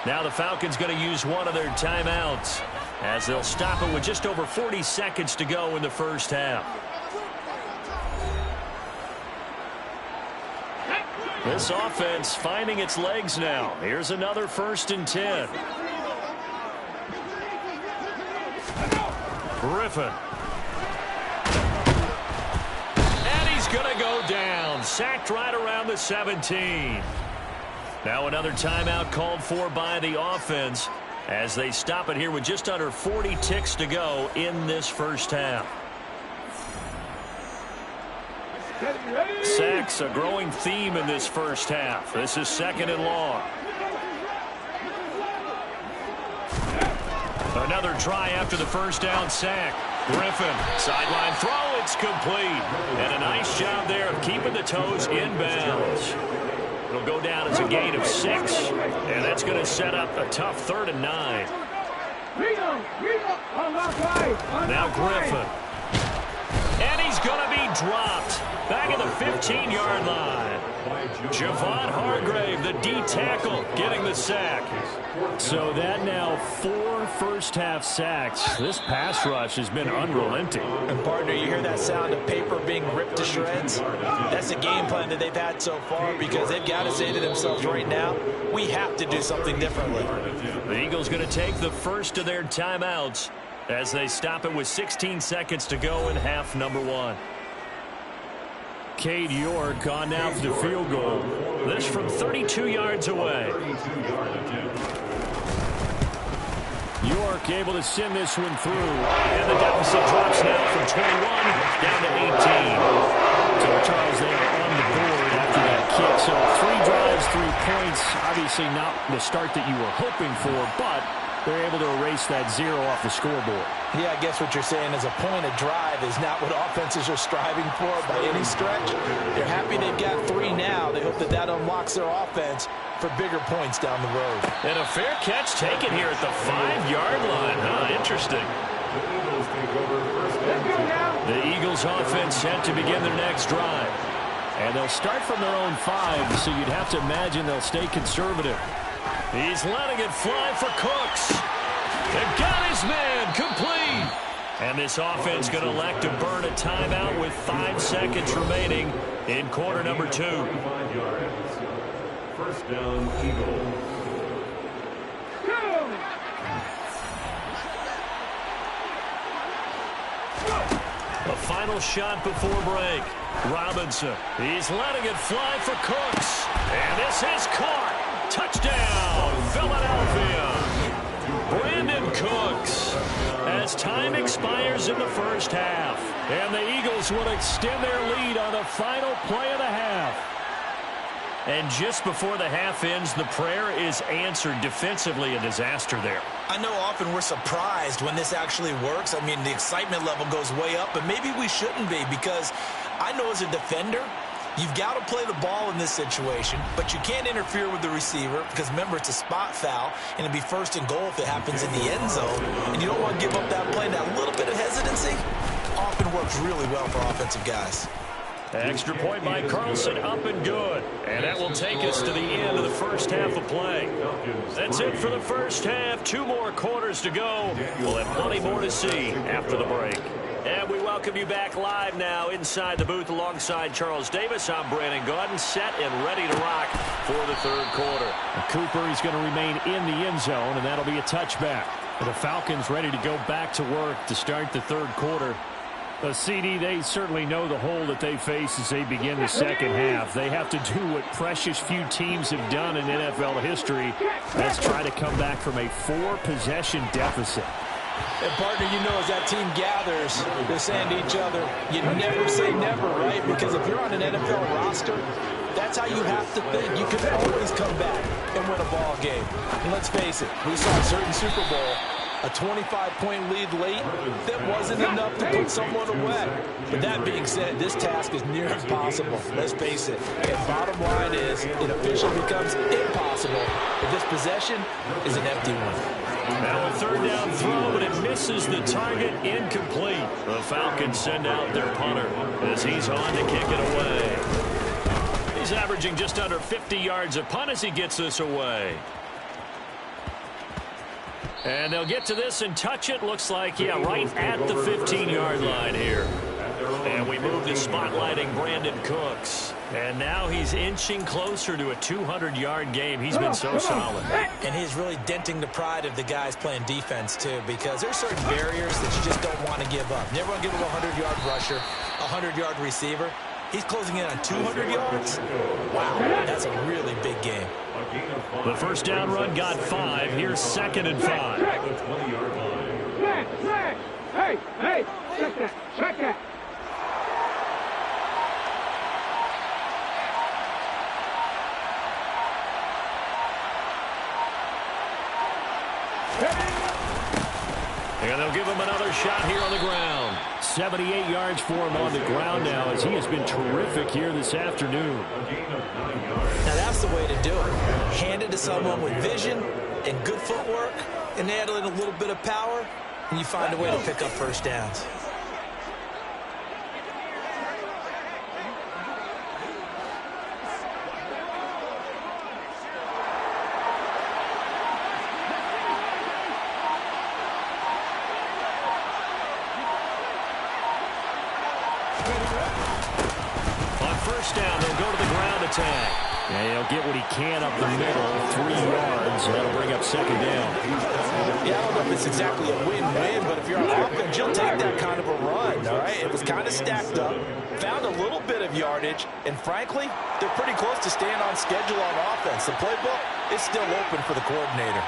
Now the Falcons going to use one of their timeouts as they'll stop it with just over 40 seconds to go in the first half. This offense finding its legs now. Here's another 1st and 10. Griffin. Going to go down. Sacked right around the 17. Now another timeout called for by the offense as they stop it here with just under 40 ticks to go in this first half. Sacks, a growing theme in this first half. This is 2nd and long. Another try after the first down sack. Griffin, sideline throw, it's complete. And a nice job there of keeping the toes in bounds. It'll go down as a gain of 6, and that's going to set up a tough 3rd and 9. Now Griffin. And he's going to be dropped back at the 15-yard line. Javon Hargrave, the D tackle, getting the sack. So that now 4 first-half sacks. This pass rush has been unrelenting. And, partner, you hear that sound of paper being ripped to shreds? That's the game plan that they've had so far because they've got to say to themselves right now, we have to do something differently. The Eagles going to take the first of their timeouts as they stop it with 16 seconds to go in half number 1. Cade York on now for the field goal. This from 32 yards away. York able to send this one through. And the deficit drops now from 21 down to 18. So Charles, they are on the board after that kick. So 3 drives, 3 points. Obviously not the start that you were hoping for, but they're able to erase that 0 off the scoreboard. Yeah, I guess what you're saying is a point of drive is not what offenses are striving for by any stretch. They're happy they've got 3 now. They hope that that unlocks their offense for bigger points down the road. And a fair catch taken here at the 5-yard line. Interesting. The Eagles offense set to begin their next drive. And they'll start from their own 5, so you'd have to imagine they'll stay conservative. He's letting it fly for Cooks. They've got his man complete. And this offense going to elect to burn a timeout with 5 seconds remaining in quarter number 2. 1st down, Eagles. A final shot before break. Robinson. He's letting it fly for Cooks. And this is caught. Touchdown, Philadelphia. Brandon Cooks. As time expires in the first half. And the Eagles will extend their lead on the final play of the half. And just before the half ends, the prayer is answered. Defensively, a disaster there. I know often we're surprised when this actually works. I mean, the excitement level goes way up, but maybe we shouldn't be because I know as a defender, you've got to play the ball in this situation, but you can't interfere with the receiver because, remember, it's a spot foul, and it'll be 1st and goal if it happens in the end zone, and you don't want to give up that play. That little bit of hesitancy often works really well for offensive guys. Extra point by Carlson, up and good. And that will take us to the end of the first half of play. That's it for the first half. 2 more quarters to go. We'll have plenty more to see after the break. And we welcome welcome you back live now inside the booth alongside Charles Davis. I'm Brandon Gaudin, set and ready to rock for the third quarter. Cooper is going to remain in the end zone, and that'll be a touchback. The Falcons ready to go back to work to start the third quarter. CD, they certainly know the hole that they face as they begin the second half. They have to do what precious few teams have done in NFL history. That's try to come back from a 4-possession deficit. And, partner, you know, as that team gathers, they're saying to each other, you never say never, right? Because if you're on an NFL roster, that's how you have to think. You can always come back and win a ball game. And let's face it, we saw a certain Super Bowl, a 25-point lead late, that wasn't enough to put someone away. But that being said, this task is near impossible. Let's face it. And bottom line is, it officially becomes impossible if this possession is an empty one. Now a third down throw, but it misses the target, incomplete. The Falcons send out their punter as he's on to kick it away. He's averaging just under 50 yards a punt as he gets this away. And they'll get to this and touch it. Looks like, yeah, right at the 15-yard line here. And we move to spotlighting Brandon Cooks. And now he's inching closer to a 200-yard game. He's been so solid. And he's really denting the pride of the guys playing defense, too, because there's certain barriers that you just don't want to give up. Never want to give up a 100-yard rusher, a 100-yard receiver. He's closing in on 200 yards. Wow, that's a really big game. The first down run got 5. Here's 2nd and 5. Hey, check it. And they'll give him another shot here on the ground. 78 yards for him on the ground now as he has been terrific here this afternoon. Now that's the way to do it. Hand it to someone with vision and good footwork and add in a little bit of power, and you find a way to pick up first downs. And he'll get what he can up the middle, 3 yards. That'll bring up 2nd down. Yeah, I don't know if it's exactly a win-win, but if you're on offense, you'll take that kind of a run, all right? It was kind of stacked up, found a little bit of yardage, and frankly, they're pretty close to staying on schedule on offense. The playbook is still open for the coordinator.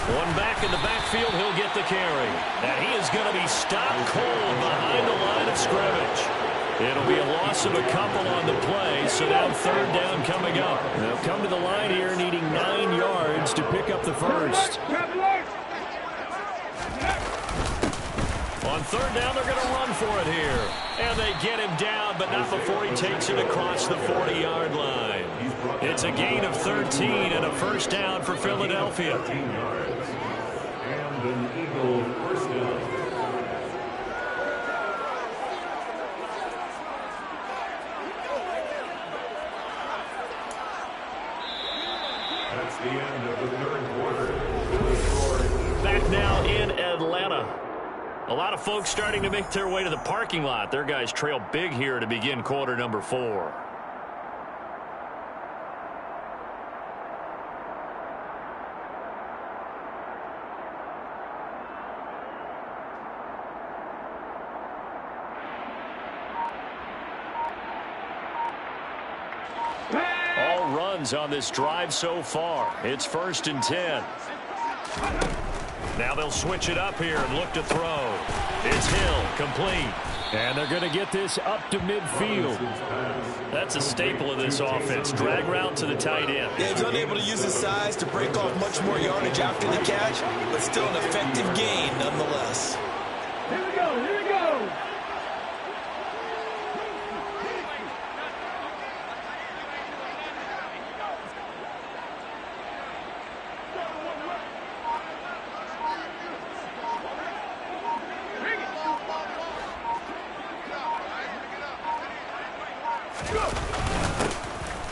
One back in the backfield, he'll get the carry. And he is going to be stopped cold behind the line of scrimmage. It'll be a loss of a couple on the play, so now 3rd down coming up. They'll come to the line here needing 9 yards to pick up the first. On 3rd down, they're going to run for it here. And they get him down, but not before he takes it across the 40-yard line. It's a gain of 13 and a first down for Philadelphia. And an Eagle first down. That's the end of the third quarter. Back now in Atlanta. A lot of folks starting to make their way to the parking lot. Their guys trail big here to begin quarter number 4. All runs on this drive so far. It's 1st and 10. Now they'll switch it up here and look to throw. It's Hill, complete. And they're going to get this up to midfield. That's a staple of this offense. Drag route to the tight end. Yeah, he's unable to use his size to break off much more yardage after the catch, but still an effective gain nonetheless. Here we go.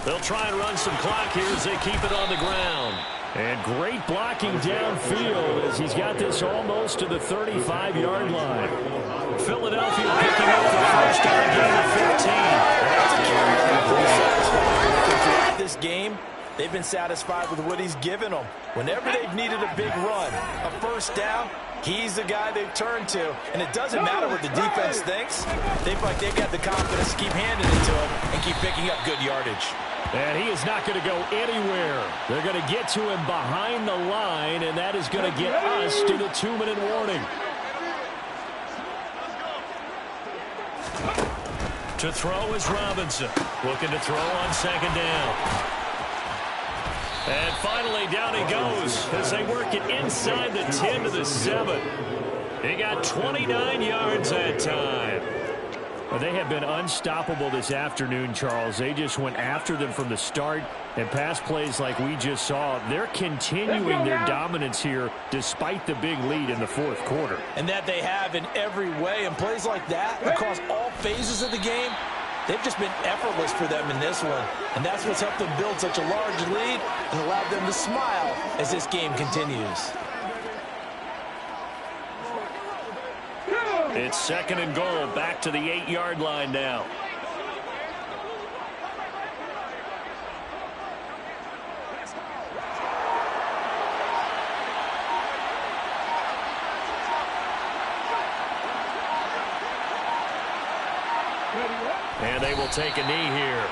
They'll They'll try and run some clock here as they keep it on the ground. And great blocking downfield as he's got this almost to the 35-yard line. Philadelphia picking up the first on a gain of 15. That's a carry. Throughout this game, they've been satisfied with what he's given them. Whenever they've needed a big run, a first down, he's the guy they've turned to. And it doesn't matter what the defense thinks. They feel like they've got the confidence to keep handing it to him and keep picking up good yardage. And he is not going to go anywhere. They're going to get to him behind the line, and that is going to get us to the 2-minute warning. To throw is Robinson. Looking to throw on second down. And finally, down he goes as they work it inside the 10 to the 7. He got 29 yards that time. Well, they have been unstoppable this afternoon, Charles. They just went after them from the start, and pass plays like we just saw. They're continuing their dominance here despite the big lead in the fourth quarter. And that they have in every way. And plays like that across all phases of the game, they've just been effortless for them in this one. And that's what's helped them build such a large lead and allowed them to smile as this game continues. It's second and goal, back to the 8-yard line now. And they will take a knee here.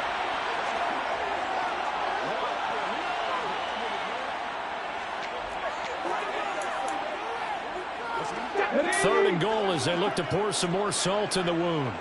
Third and goal as they look to pour some more salt in the wound.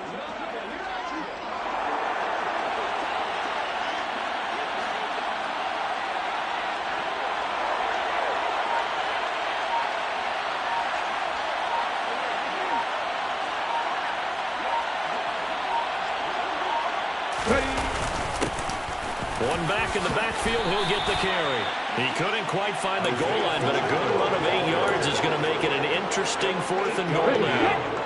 One back in the backfield, he'll get the carry. He couldn't quite find the goal line, but a good run of 8 yards is going to make it an interesting fourth and goal now.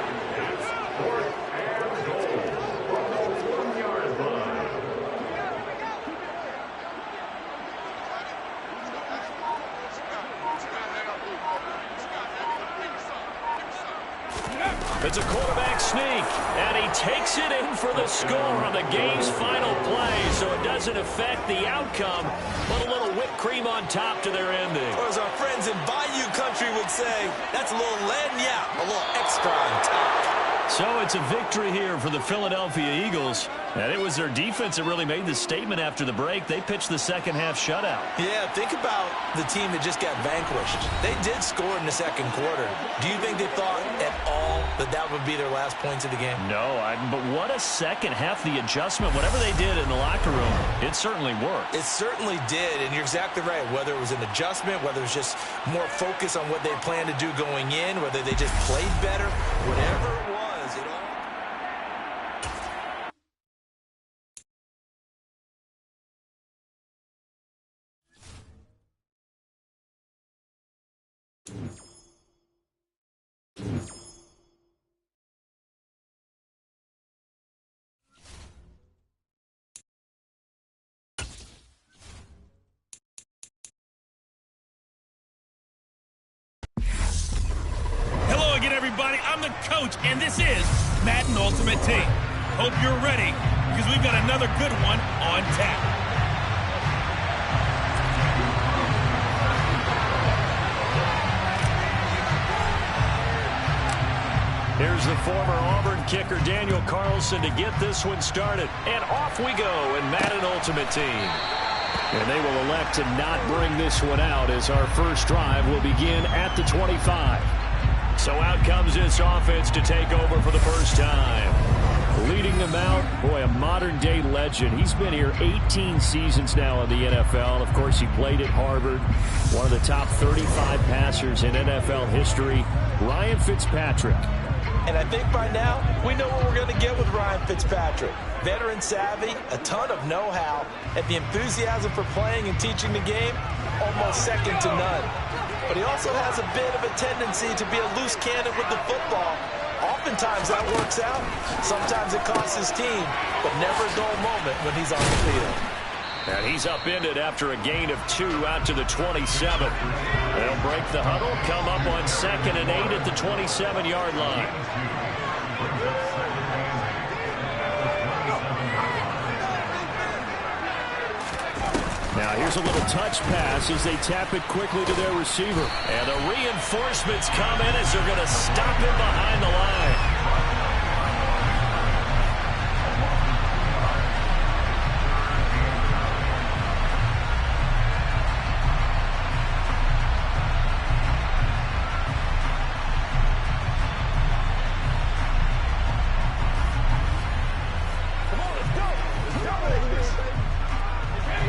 It's a quarterback sneak, and he takes it in for the score on the game's final play, so it doesn't affect the outcome, but a little whipped cream on top to their ending. Or as our friends in Bayou Country would say, that's a little lagniappe, a little extra on top. So it's a victory here for the Philadelphia Eagles. And it was their defense that really made the statement after the break. They pitched the second-half shutout. Yeah, think about the team that just got vanquished. They did score in the second quarter. Do you think they thought at all that that would be their last points of the game? No, but what a second half, the adjustment, whatever they did in the locker room, it certainly worked. It certainly did, and you're exactly right. Whether it was an adjustment, whether it was just more focus on what they planned to do going in, whether they just played better, whatever it was, it all... Hello again, everybody. I'm the coach, and this is Madden Ultimate Team. Hope you're ready, because we've got another good one on tap. Here's the former Auburn kicker, Daniel Carlson, to get this one started. And off we go in Madden Ultimate Team. And they will elect to not bring this one out as our first drive will begin at the 25. So out comes this offense to take over for the first time. Leading them out, boy, a modern-day legend. He's been here 18 seasons now in the NFL. Of course, he played at Harvard, one of the top 35 passers in NFL history, Ryan Fitzpatrick. And I think by now, we know what we're going to get with Ryan Fitzpatrick. Veteran savvy, a ton of know-how, and the enthusiasm for playing and teaching the game, almost second to none. But he also has a bit of a tendency to be a loose cannon with the football. Oftentimes that works out. Sometimes it costs his team, but never a dull moment when he's on the field. And he's upended after a gain of 2 out to the 27. They'll break the huddle, come up on 2nd and 8 at the 27-yard line. Now here's a little touch pass as they tap it quickly to their receiver. And the reinforcements come in as they're going to stop him behind the line.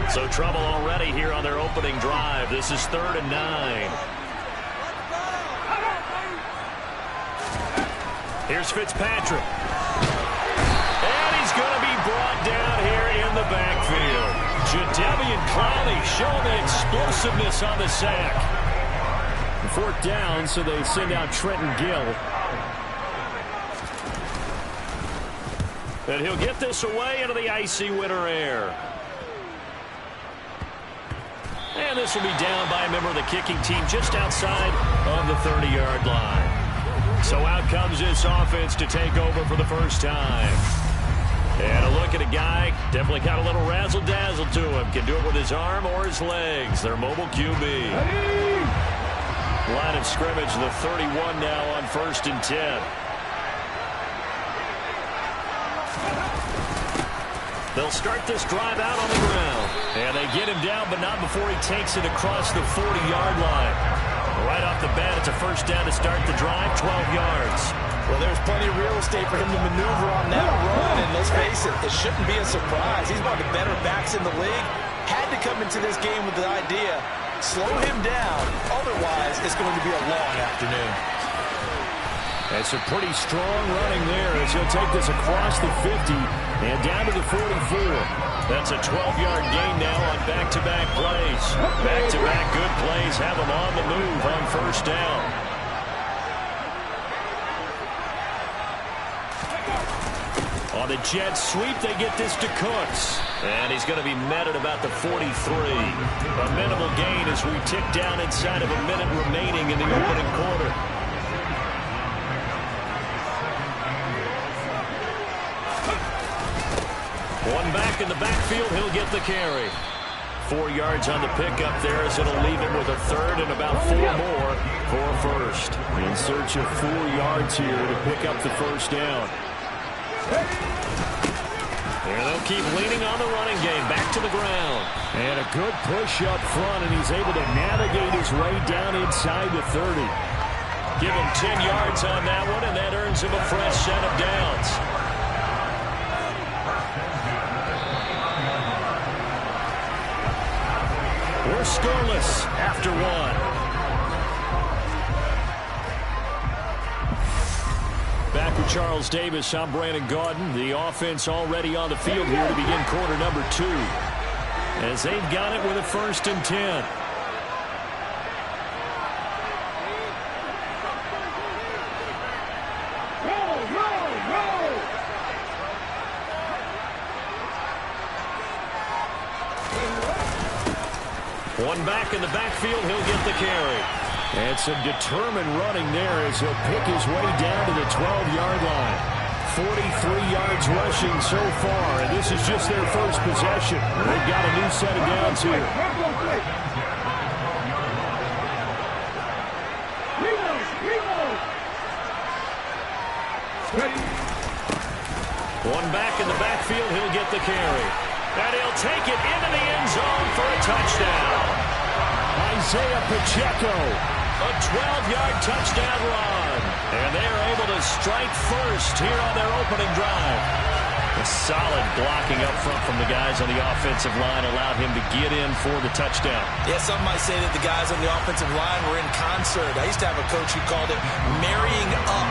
So trouble already here on their opening drive. This is 3rd and 9. Here's Fitzpatrick. And he's going to be brought down here in the backfield. Jadeveon Clowney showing the explosiveness on the sack. 4th down, so they send out Trenton Gill. And he'll get this away into the icy winter air. And this will be down by a member of the kicking team just outside of the 30-yard line. So out comes this offense to take over for the first time. And a look at a guy, definitely got a little razzle-dazzle to him. Can do it with his arm or his legs. Their mobile QB. Line of scrimmage, the 31 now on 1st and 10. They'll start this drive out on the ground. And they get him down, but not before he takes it across the 40-yard line. Right off the bat, it's a 1st down to start the drive, 12 yards. Well, there's plenty of real estate for him to maneuver on that run, and let's face it, it shouldn't be a surprise. He's one of the better backs in the league. Had to come into this game with the idea, slow him down, otherwise it's going to be a long afternoon. That's a pretty strong running there as he'll take this across the 50 and down to the 44. That's a 12-yard gain now on back-to-back plays. Back-to-back good plays have him on the move on 1st down. On the jet sweep, they get this to Cooks. And he's going to be met at about the 43. A minimal gain as we tick down inside of a minute remaining in the opening quarter. One back in the backfield, he'll get the carry. 4 yards on the pickup there as it'll leave him with a 3rd and about 4 more for a 1st. In search of 4 yards here to pick up the 1st down. And they'll keep leaning on the running game, back to the ground. And a good push up front, and he's able to navigate his way down inside the 30. Give him 10 yards on that one, and that earns him a fresh set of downs. We're scoreless after 1. Back with Charles Davis, I'm Brandon Gaudin. The offense already on the field here to begin quarter number 2. As they've got it with a 1st and 10. One back in the backfield, he'll get the carry. And some determined running there as he'll pick his way down to the 12-yard line. 43 yards rushing so far, and this is just their first possession. They've got a new set of downs here. One back in the backfield, he'll get the carry. And he'll take it into the end zone for a touchdown. Isaiah Pacheco, a 12-yard touchdown run. And they are able to strike first here on their opening drive. A solid blocking up front from the guys on the offensive line allowed him to get in for the touchdown. Yeah, some might say that the guys on the offensive line were in concert. I used to have a coach who called it marrying up,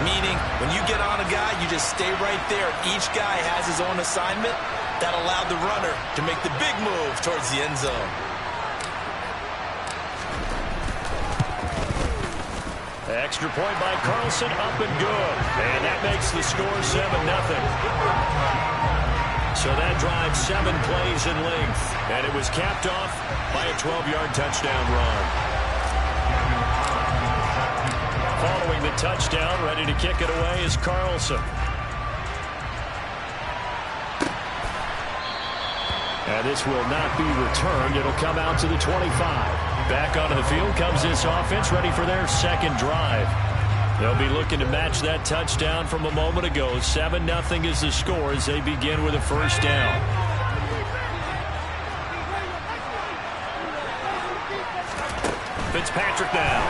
meaning when you get on a guy, you just stay right there. Each guy has his own assignment. That allowed the runner to make the big move towards the end zone. Extra point by Carlson, up and good. And that makes the score 7-0. So that drive 7 plays in length. And it was capped off by a 12-yard touchdown run. Following the touchdown, ready to kick it away is Carlson. And this will not be returned. It'll come out to the 25. Back onto the field comes this offense, ready for their second drive. They'll be looking to match that touchdown from a moment ago. 7-0 is the score as they begin with a first down. Fitzpatrick now.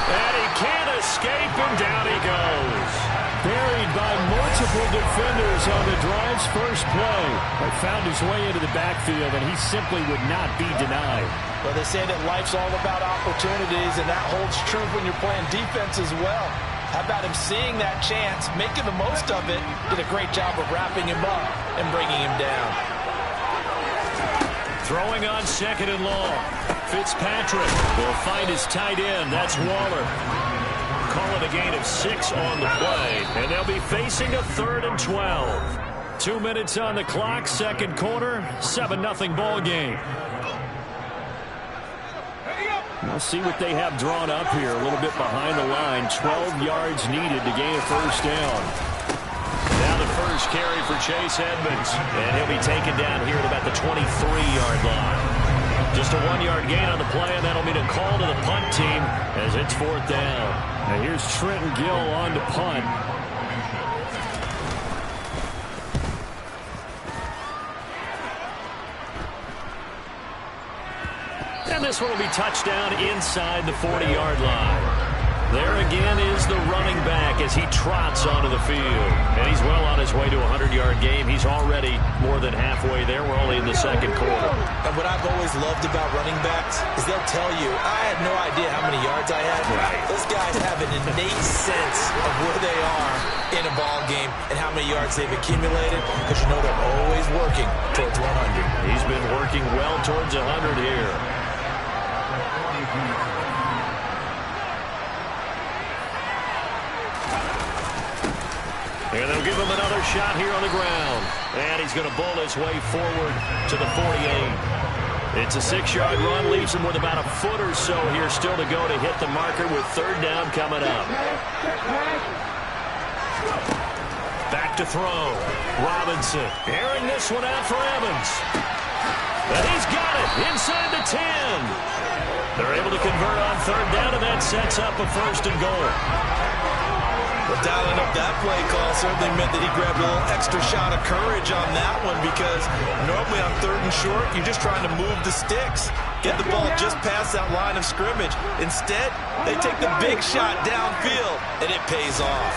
And he can't escape, and down he goes. Buried by multiple defenders on the drive's first play. But found his way into the backfield, and he simply would not be denied. Well, they say that life's all about opportunities, and that holds true when you're playing defense as well. How about him seeing that chance, making the most of it, did a great job of wrapping him up and bringing him down. Throwing on 2nd and long. Fitzpatrick will find his tight end. That's Waller. Call it a gain of 6 on the play, and they'll be facing a 3rd and 12. 2 minutes on the clock, second quarter, 7-0 ball game. We'll see what they have drawn up here. A little bit behind the line. 12 yards needed to gain a first down. Now the first carry for Chase Edmonds. And he'll be taken down here at about the 23-yard line. Just a 1-yard gain on the play, and that'll mean a call to the punt team as it's 4th down. Now here's Trenton Gill on to punt. And this one will be touchdown inside the 40-yard line. There again is the running back as he trots onto the field. And he's well on his way to a 100-yard game. He's already more than halfway there. We're only in the second quarter. And what I've always loved about running backs is they'll tell you, I had no idea how many yards I had. Right. Those guys have an innate sense of where they are in a ball game and how many yards they've accumulated, because you know they're always working towards 100. He's been working well towards 100 here. And they'll give him another shot here on the ground. And he's going to bull his way forward to the 48. It's a 6-yard run, leaves him with about a foot or so here still to go to hit the marker with 3rd down coming up. Back to throw. Robinson airing this one out for Evans. And he's got it inside the 10. They're able to convert on 3rd down, and that sets up a 1st and goal. Well, dialing up that play call certainly meant that he grabbed a little extra shot of courage on that one, because normally on 3rd and short, you're just trying to move the sticks, get the ball just past that line of scrimmage. Instead, they take the big shot downfield, and it pays off.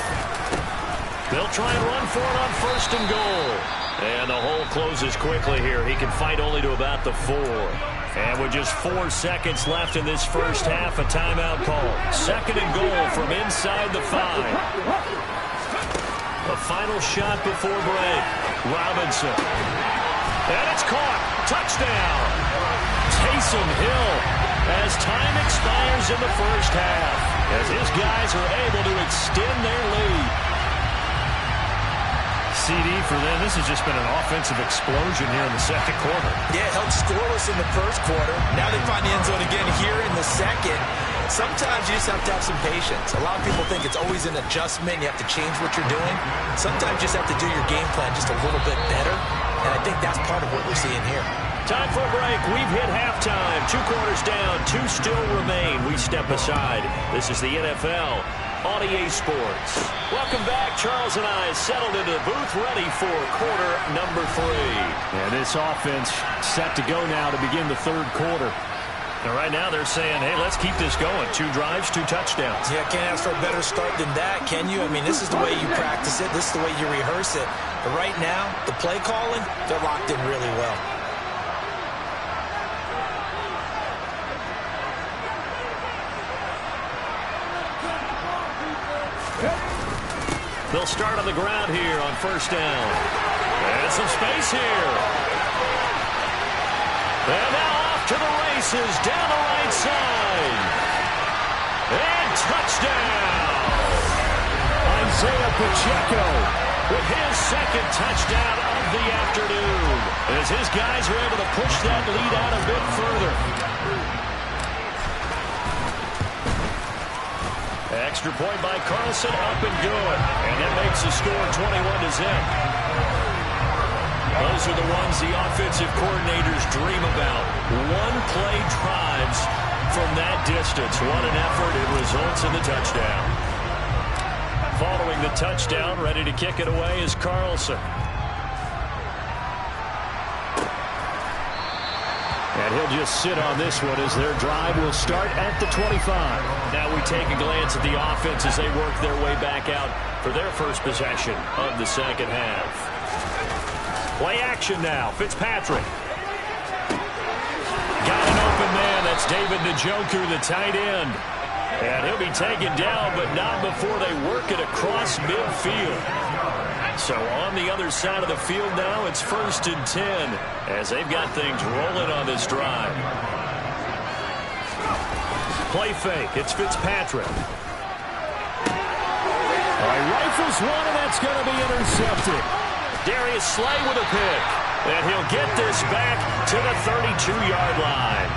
They'll try and run for it on 1st and goal. And the hole closes quickly here. He can fight only to about the 4. And with just 4 seconds left in this first half, a timeout call. 2nd and goal from inside the 5. A final shot before break. Robinson. And it's caught. Touchdown. Taysom Hill as time expires in the first half, as his guys are able to extend their lead. CD for them. This has just been an offensive explosion here in the second quarter. Yeah, held scoreless in the first quarter. Now they find the end zone again here in the second. Sometimes you just have to have some patience. A lot of people think it's always an adjustment. You have to change what you're doing. Sometimes you just have to do your game plan just a little bit better. And I think that's part of what we're seeing here. Time for a break. We've hit halftime. 2 quarters down. 2 still remain. We step aside. This is the NFL on EA Sports. Welcome back. Charles and I settled into the booth, ready for quarter number 3. And this offense set to go now to begin the 3rd quarter. And right now they're saying, hey, let's keep this going. 2 drives, 2 touchdowns. Yeah, can't ask for a better start than that, can you? I mean, this is the way you practice it. This is the way you rehearse it. But right now, the play calling, they're locked in really well. They'll start on the ground here on 1st down. And some space here. And now off to the races down the right side. And touchdown. Isaiah Pacheco with his second touchdown of the afternoon, as his guys were able to push that lead out a bit further. Extra point by Carlson, up and good. And that makes the score 21-0. Those are the ones the offensive coordinators dream about. One-play drives from that distance. What an effort. It results in the touchdown. Following the touchdown, ready to kick it away is Carlson. And he'll just sit on this one as their drive will start at the 25. Now we take a glance at the offense as they work their way back out for their first possession of the second half. Play action now. Fitzpatrick. Got an open man. That's David Njoku, the tight end. And he'll be taken down, but not before they work it across midfield. So on the other side of the field now, it's 1st and 10 as they've got things rolling on this drive. Play fake. It's Fitzpatrick. All right, rifles one, and that's going to be intercepted. Darius Slay with a pick. And he'll get this back to the 32-yard line.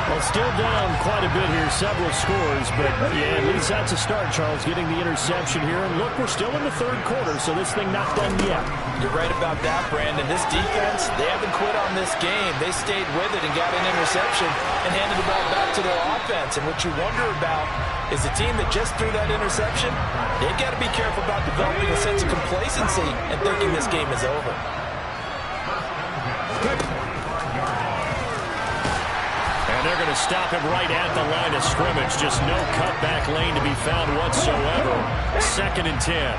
Well, still down quite a bit here, several scores, but yeah, at least that's a start, Charles, getting the interception here. And look, we're still in the third quarter, so this thing not done yet. You're right about that, Brandon. This defense, they haven't quit on this game. They stayed with it and got an interception and handed the ball back to their offense. And what you wonder about is the team that just threw that interception, they've got to be careful about developing a sense of complacency and thinking this game is over. And they're going to stop him right at the line of scrimmage. Just no cutback lane to be found whatsoever. 2nd and 10.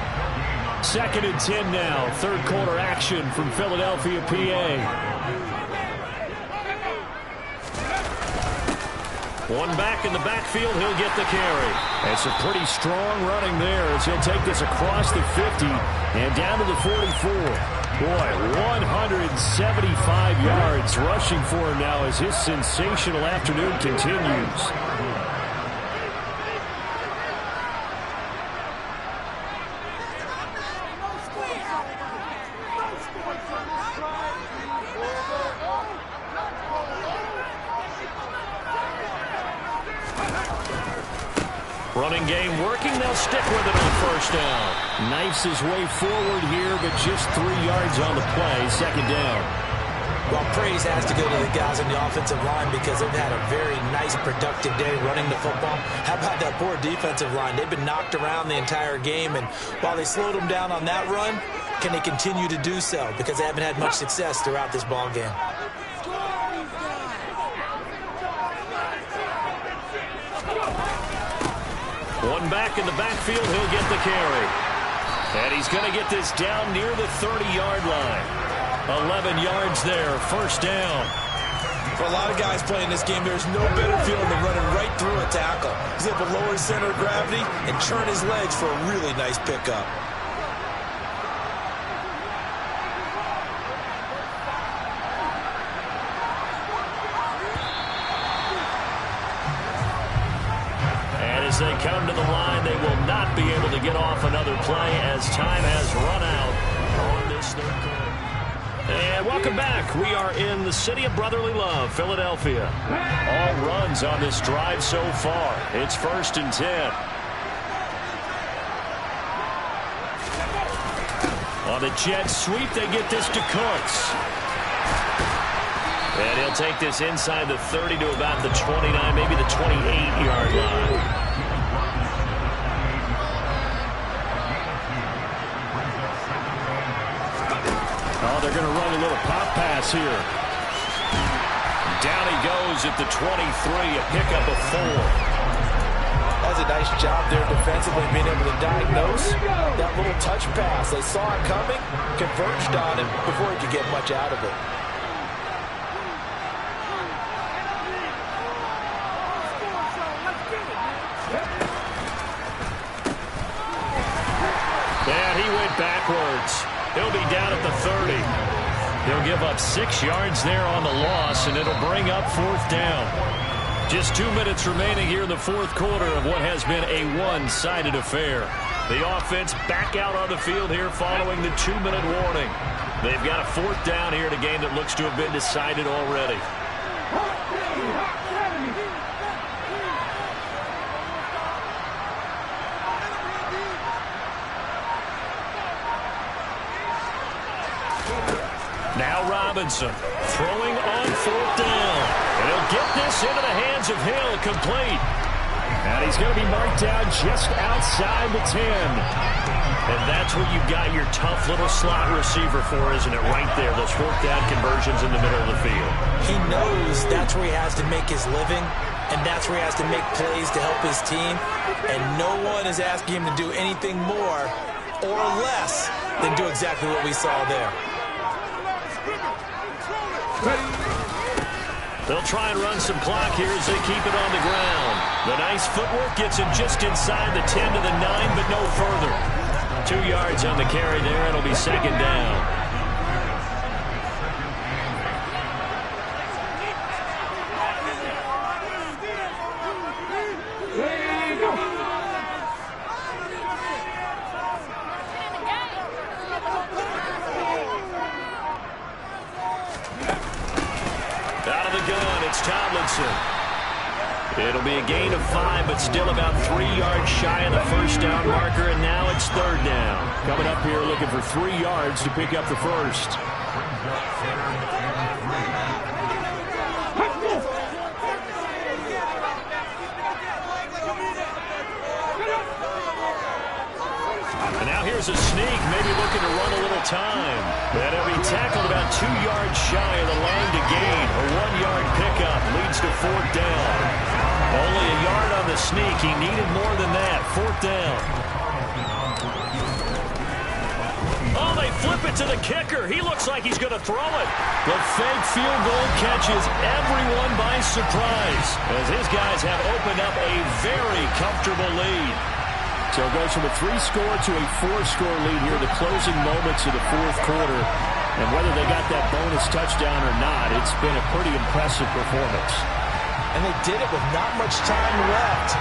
2nd and 10 now. Third quarter action from Philadelphia, PA. One back in the backfield. He'll get the carry. It's a pretty strong running there as he'll take this across the 50 and down to the 44. Boy, 175 yards rushing for him now as his sensational afternoon continues. Running game working. They'll stick with it on 1st down. Knifes his way forward here, but just 3 yards on the play. 2nd down. Well, praise has to go to the guys on the offensive line because they've had a very nice, productive day running the football. How about that poor defensive line? They've been knocked around the entire game, and while they slowed them down on that run, can they continue to do so? Because they haven't had much success throughout this ball game. One back in the backfield, he'll get the carry. And he's going to get this down near the 30-yard line. 11 yards there, 1st down. For a lot of guys playing this game, there's no better feeling than running right through a tackle. He's able to lower his center of gravity and churn his legs for a really nice pickup. As they come to the line, they will not be able to get off another play as time has run out on this third quarter. And welcome back. We are in the city of brotherly love, Philadelphia. All runs on this drive so far. It's 1st and 10. On the jet sweep, they get this to Cooks. And he'll take this inside the 30 to about the 29, maybe the 28-yard line. Oh, they're going to run a little pop pass here. Down he goes at the 23, a pickup of 4. That's a nice job there defensively, being able to diagnose that little touch pass. They saw it coming, converged on him before he could get much out of it. And he went backwards. He'll be down at the 30. He'll give up 6 yards there on the loss, and it'll bring up 4th down. Just 2 minutes remaining here in the fourth quarter of what has been a one-sided affair. The offense back out on the field here following the 2-minute warning. They've got a 4th down here in a game that looks to have been decided already. Now Robinson throwing on 4th down. And he'll get this into the hands of Hill, complete. And he's going to be marked down just outside the 10. And that's what you've got your tough little slot receiver for, isn't it? Right there, those 4th down conversions in the middle of the field. He knows that's where he has to make his living, and that's where he has to make plays to help his team. And no one is asking him to do anything more or less than do exactly what we saw there. They'll try and run some clock here as they keep it on the ground. The nice footwork gets him just inside the 10 to the 9, but no further. 2 yards on the carry there. It'll be 2nd down. It'll be a gain of 5, but still about 3 yards shy of the 1st down marker, and now it's 3rd down. Coming up here looking for 3 yards to pick up the 1st. And now here's a sneak, maybe looking to run a little time. And he'll be tackled about 2 yards shy of the line to gain. A 1-yard pickup leads to 4th down. Only a yard on the sneak. He needed more than that. 4th down. Oh, they flip it to the kicker. He looks like he's going to throw it. The fake field goal catches everyone by surprise as his guys have opened up a very comfortable lead. So it goes from a 3-score to a 4-score lead here, the closing moments of the 4th quarter. And whether they got that bonus touchdown or not, it's been a pretty impressive performance. And they did it with not much time left.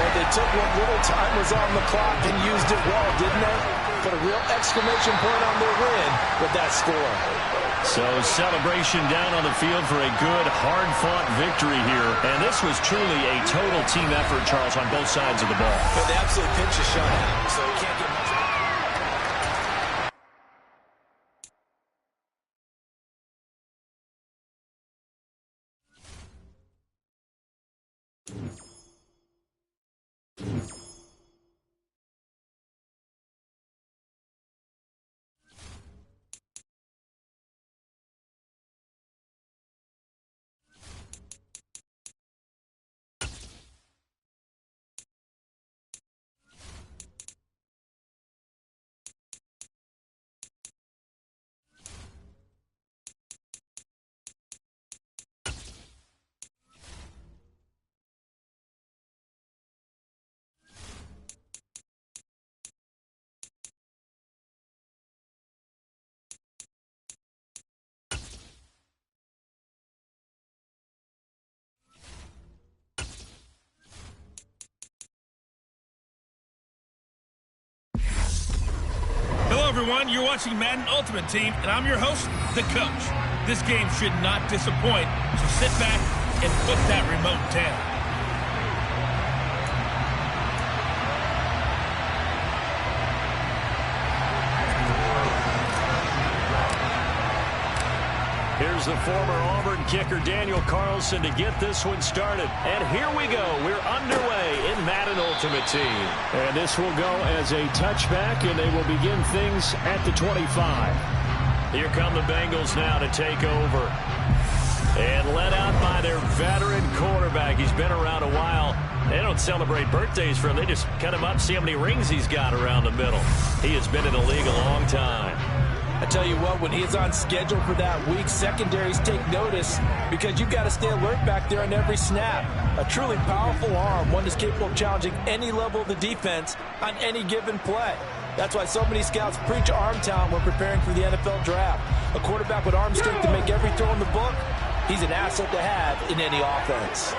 But they took what little time was on the clock and used it well, didn't they? Put a real exclamation point on their win with that score. So celebration down on the field for a good, hard-fought victory here. And this was truly a total team effort, Charles, on both sides of the ball. But they absolutely pitched a shot at him, so you can't get much. Hello, everyone. You're watching Madden Ultimate Team, and I'm your host, The Coach. This game should not disappoint, so sit back and put that remote down. Here's the former Auburn kicker, Daniel Carlson, to get this one started. And here we go. We're underway in Madden Ultimate Team. And this will go as a touchback, and they will begin things at the 25. Here come the Bengals now to take over. And led out by their veteran quarterback. He's been around a while. They don't celebrate birthdays for him. They just cut him up, see how many rings he's got around the middle. He has been in the league a long time. I tell you what, when he is on schedule for that week, secondaries take notice because you've got to stay alert back there on every snap. A truly powerful arm, one that's capable of challenging any level of the defense on any given play. That's why so many scouts preach arm talent when preparing for the NFL draft. A quarterback with arm strength to make every throw in the book, he's an asset to have in any offense.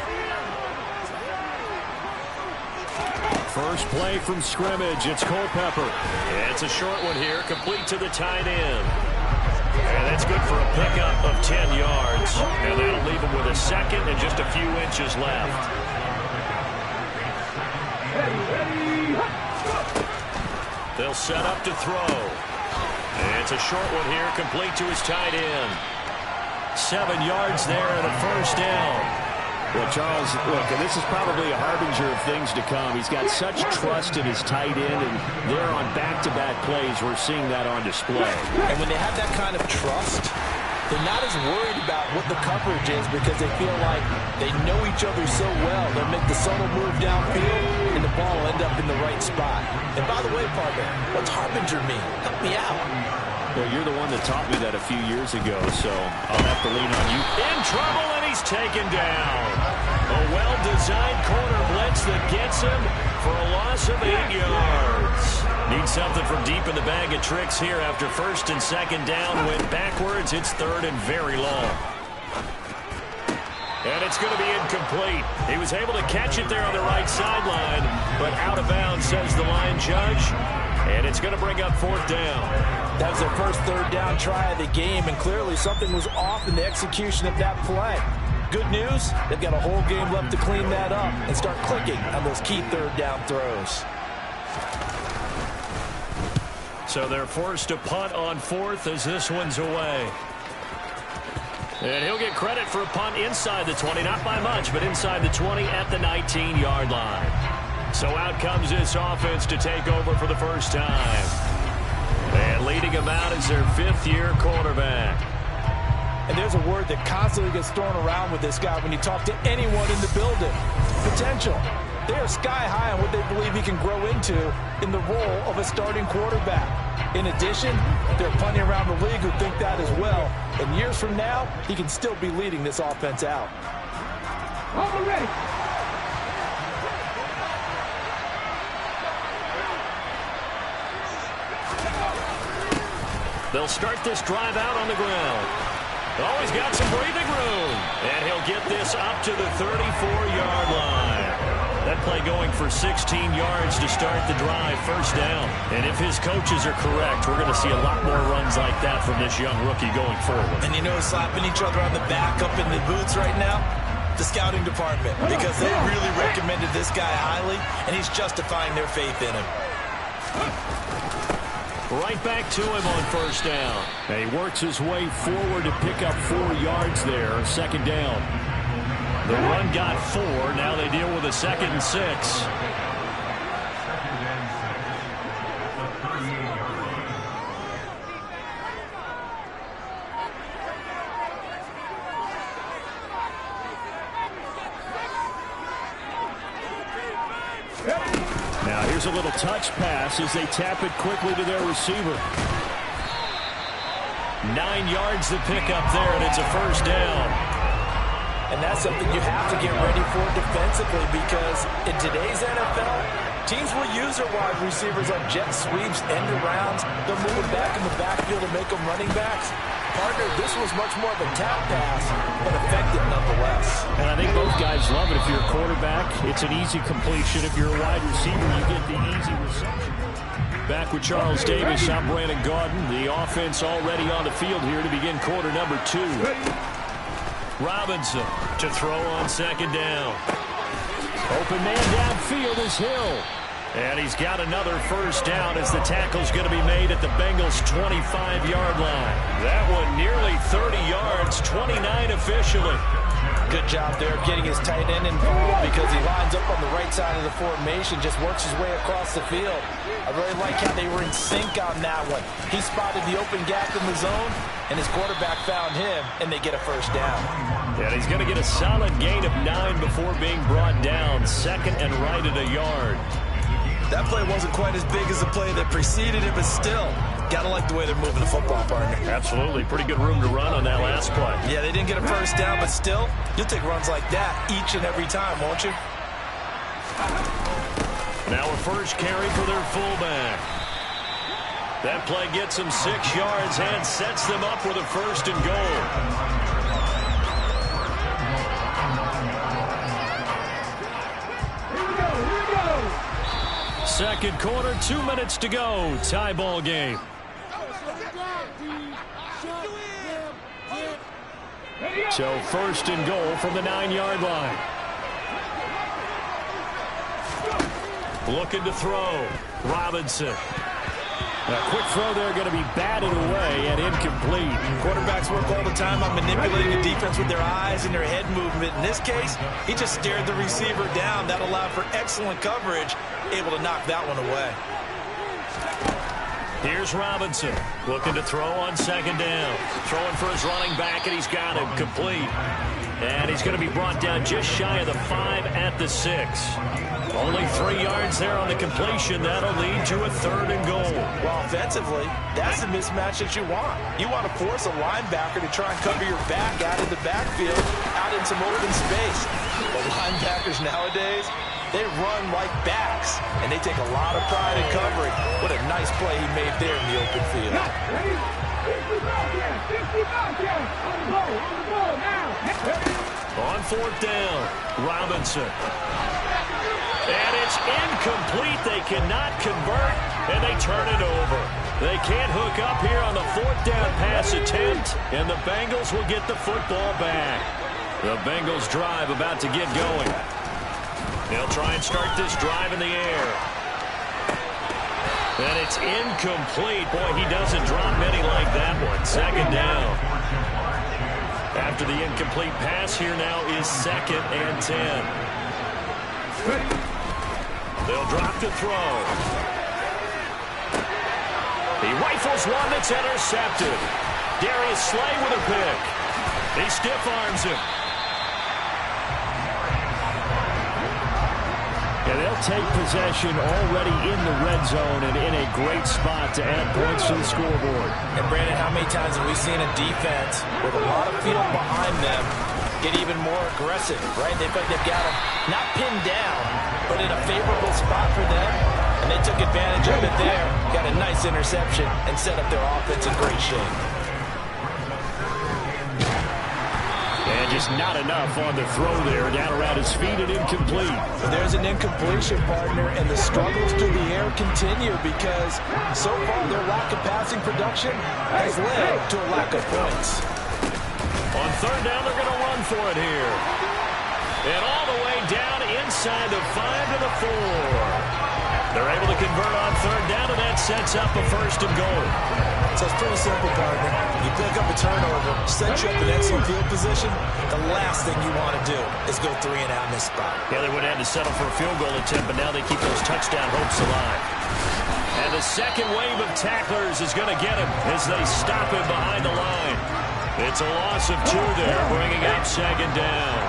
First play from scrimmage. It's Culpepper. And it's a short one here, complete to the tight end. And that's good for a pickup of 10 yards. And that'll leave him with a second and just a few inches left. They'll set up to throw. And it's a short one here, complete to his tight end. 7 yards there and a first down. Well, Charles, look, this is probably a harbinger of things to come. He's got such trust in his tight end, and they're on back-to-back plays. We're seeing that on display. And when they have that kind of trust, they're not as worried about what the coverage is because they feel like they know each other so well. They'll make the subtle move downfield, and the ball will end up in the right spot. And by the way, partner, what's harbinger mean? Help me out. Well, you're the one that taught me that a few years ago, so I'll have to lean on you. In trouble, and he's taken down. A well-designed corner blitz that gets him for a loss of 8 yards. Need something from deep in the bag of tricks here after first and second down. Went backwards. It's third and very long. And it's going to be incomplete. He was able to catch it there on the right sideline, but out of bounds, says the line judge. And it's going to bring up fourth down. That was their first third down try of the game, and clearly something was off in the execution of that play. Good news, they've got a whole game left to clean that up and start clicking on those key third down throws. So they're forced to punt on fourth as this one's away. And he'll get credit for a punt inside the 20, not by much, but inside the 20 at the 19-yard line. So out comes this offense to take over for the first time. And leading him out is their fifth-year quarterback. And there's a word that constantly gets thrown around with this guy when you talk to anyone in the building. Potential. They are sky high on what they believe he can grow into in the role of a starting quarterback. In addition, there are plenty around the league who think that as well. And years from now, he can still be leading this offense out. Ready. They'll start this drive out on the ground. Oh, he's got some breathing room. And he'll get this up to the 34-yard line. That play going for 16 yards to start the drive, first down. And if his coaches are correct, we're going to see a lot more runs like that from this young rookie going forward. And you know, slapping each other on the back up in the boots right now? The scouting department, because they really recommended this guy highly, and he's justifying their faith in him. Right back to him on first down. And he works his way forward to pick up 4 yards there, second down. The run got 4. Now they deal with a 2nd and 6. Now here's a little touch pass as they tap it quickly to their receiver. 9 yards to pick up there, and it's a first down. And that's something you have to get ready for defensively, because in today's NFL, teams will use their wide receivers on jet sweeps, end arounds. They'll move them back in the backfield and make them running backs. Partner, this was much more of a tap pass, but effective nonetheless. And I think both guys love it. If you're a quarterback, it's an easy completion. If you're a wide receiver, you get the easy reception. Back with Charles Davis, I'm Brandon Gaudin. The offense already on the field here to begin quarter number 2. Robinson to throw on second down. Open man downfield is Hill. And he's got another first down as the tackle's going to be made at the Bengals' 25-yard line. That one nearly 30 yards, 29 officially. Good job there getting his tight end involved, because he lines up on the right side of the formation, just works his way across the field. I really like how they were in sync on that one. He spotted the open gap in the zone, and his quarterback found him, and they get a first down. And he's going to get a solid gain of 9 before being brought down, second and right at a yard. That play wasn't quite as big as the play that preceded it, but still, gotta like the way they're moving the football, partner. Absolutely. Pretty good room to run on that last play. Yeah, they didn't get a first down, but still, you'll take runs like that each and every time, won't you? Now a first carry for their fullback. That play gets them 6 yards and sets them up with a first and goal. Second quarter, 2 minutes to go. Tie ball game. So first and goal from the 9-yard line. Looking to throw. Robinson. A quick throw there going to be batted away and incomplete. Quarterbacks work all the time on manipulating the defense with their eyes and their head movement. In this case, he just stared the receiver down. That allowed for excellent coverage, able to knock that one away. Here's Robinson looking to throw on second down. Throwing for his running back, and he's got him complete. And he's going to be brought down just shy of the 5 at the 6. Only 3 yards there on the completion. That'll lead to a third and goal. Well, offensively, that's the mismatch that you want. You want to force a linebacker to try and cover your back out in the backfield, out in some open space. The linebackers nowadays, they run like backs, and they take a lot of pride in covering. What a nice play he made there in the open field. On fourth down, Robinson. And it's incomplete. They cannot convert, and they turn it over. They can't hook up here on the fourth down pass attempt, and the Bengals will get the football back. The Bengals drive about to get going. They'll try and start this drive in the air. And it's incomplete. Boy, he doesn't drop many like that one. Second down. After the incomplete pass, here now is 2nd and 10. They'll drop to throw. He rifles one that's intercepted. Darius Slay with a pick. He stiff arms him. And they'll take possession already in the red zone and in a great spot to add points to the scoreboard. And Brandon, how many times have we seen a defense with a lot of field behind them get even more aggressive, right? They've got them not pinned down, but in a favorable spot for them. And they took advantage of it there, got a nice interception, and set up their offense in great shape. And just not enough on the throw there. Down around his feet and incomplete. But there's an incompletion, partner, and the struggles through the air continue because so far their lack of passing production has led to a lack of points. On third down, they're going to run for it here. And all the way down inside the 5 to the 4. They're able to convert on third down, and that sets up a first and goal. So it's pretty simple, partner. You pick up a turnover, set you up in excellent field position. The last thing you want to do is go 3 and out in this spot. Yeah, they would have had to settle for a field goal attempt, but now they keep those touchdown hopes alive. And the second wave of tacklers is going to get him as they stop him behind the line. It's a loss of 2 there, bringing up second down.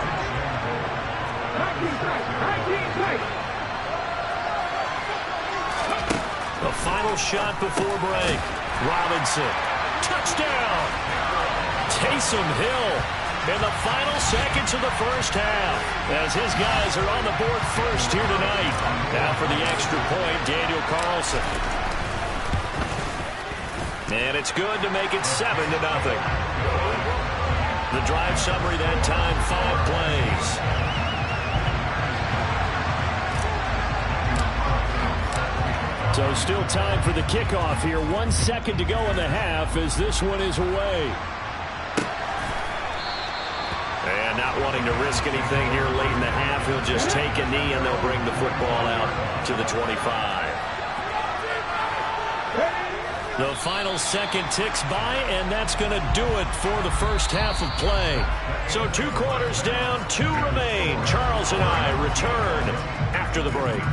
The final shot before break. Robinson. Touchdown! Taysom Hill in the final seconds of the first half as his guys are on the board first here tonight. Now for the extra point, Daniel Carlson. And it's good to make it 7-0. The drive summary that time, 5 plays. So still time for the kickoff here. 1 second to go in the half as this one is away. And not wanting to risk anything here late in the half, he'll just take a knee and they'll bring the football out to the 25. The final second ticks by, and that's going to do it for the first half of play. So 2 quarters down, 2 remain. Charles and I return after the break.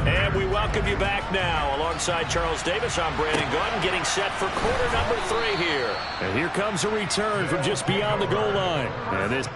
And we welcome you back now. Alongside Charles Davis, I'm Brandon Gunn, getting set for quarter number 3 here. And here comes a return from just beyond the goal line. And this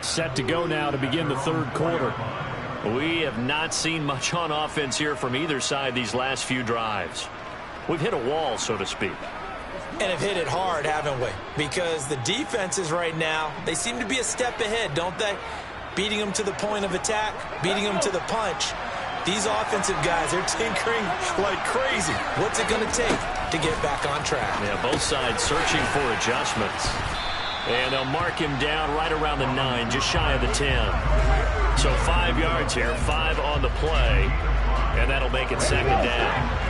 set to go now to begin the third quarter. We have not seen much on offense here from either side these last few drives. We've hit a wall, so to speak. And have hit it hard, haven't we? Because the defenses right now, they seem to be a step ahead, don't they? Beating them to the point of attack, beating them to the punch. These offensive guys, they're tinkering like crazy. What's it going to take to get back on track? Yeah, both sides searching for adjustments. And they'll mark him down right around the 9, just shy of the 10. So 5 yards here, 5 on the play, and that'll make it second down.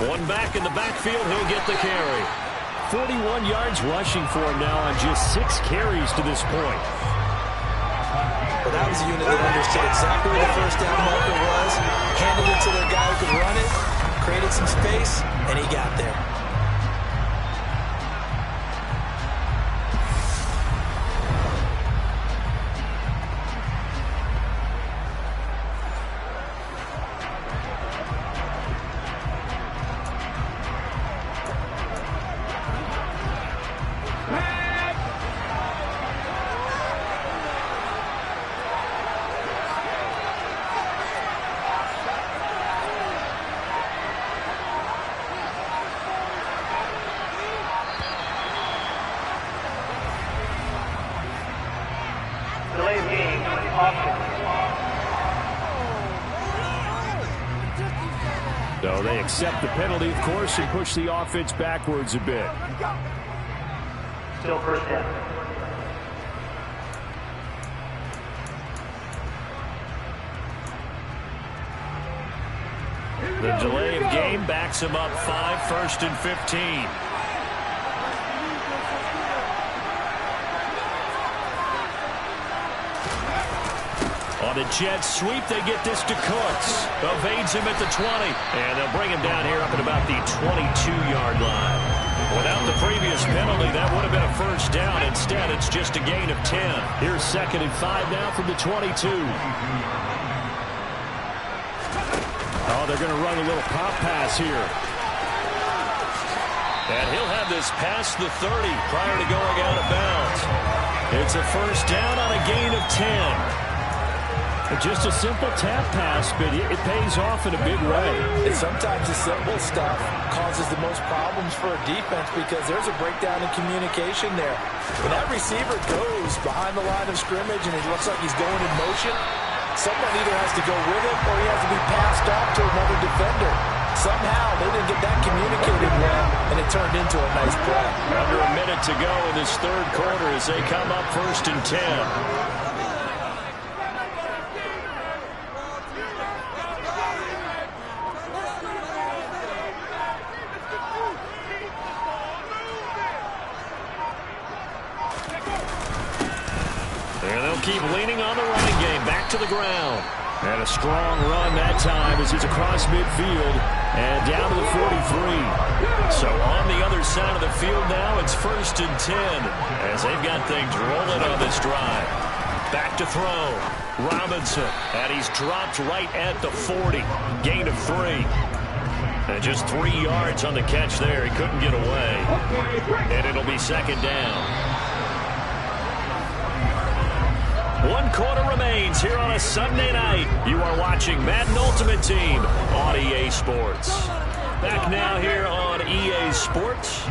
One back in the backfield, he'll get the carry. 41 yards rushing for him now on just 6 carries to this point. Well, that was a unit that understood exactly where the first down marker was, handed it to their guy who could run it, created some space, and he got there. So they accept the penalty, of course, and push the offense backwards a bit. Still first down. The delay of game backs him up 5, 1st and 15. On the jet sweep, they get this to Cooks. Evades him at the 20. And they'll bring him down here up at about the 22-yard line. Without the previous penalty, that would have been a first down. Instead, it's just a gain of 10. Here's 2nd and 5 now from the 22. Oh, they're going to run a little pop pass here. And he'll have this past the 30 prior to going out of bounds. It's a first down on a gain of 10. Just a simple tap pass, but it pays off in a big way. And sometimes the simple stuff causes the most problems for a defense because there's a breakdown in communication there. When that receiver goes behind the line of scrimmage and it looks like he's going in motion, someone either has to go with him or he has to be passed off to another defender. Somehow they didn't get that communicated well, and it turned into a nice play. Under a minute to go in this third quarter as they come up 1st and 10. Keep leaning on the running game. Back to the ground. And a strong run that time as he's across midfield and down to the 43. So on the other side of the field now, it's 1st and 10 as they've got things rolling on this drive. Back to throw. Robinson. And he's dropped right at the 40. Gain of 3. And just 3 yards on the catch there. He couldn't get away. And it'll be 2nd down. 1 quarter remains here on a Sunday night. You are watching Madden Ultimate Team on EA Sports. Back now here on EA Sports.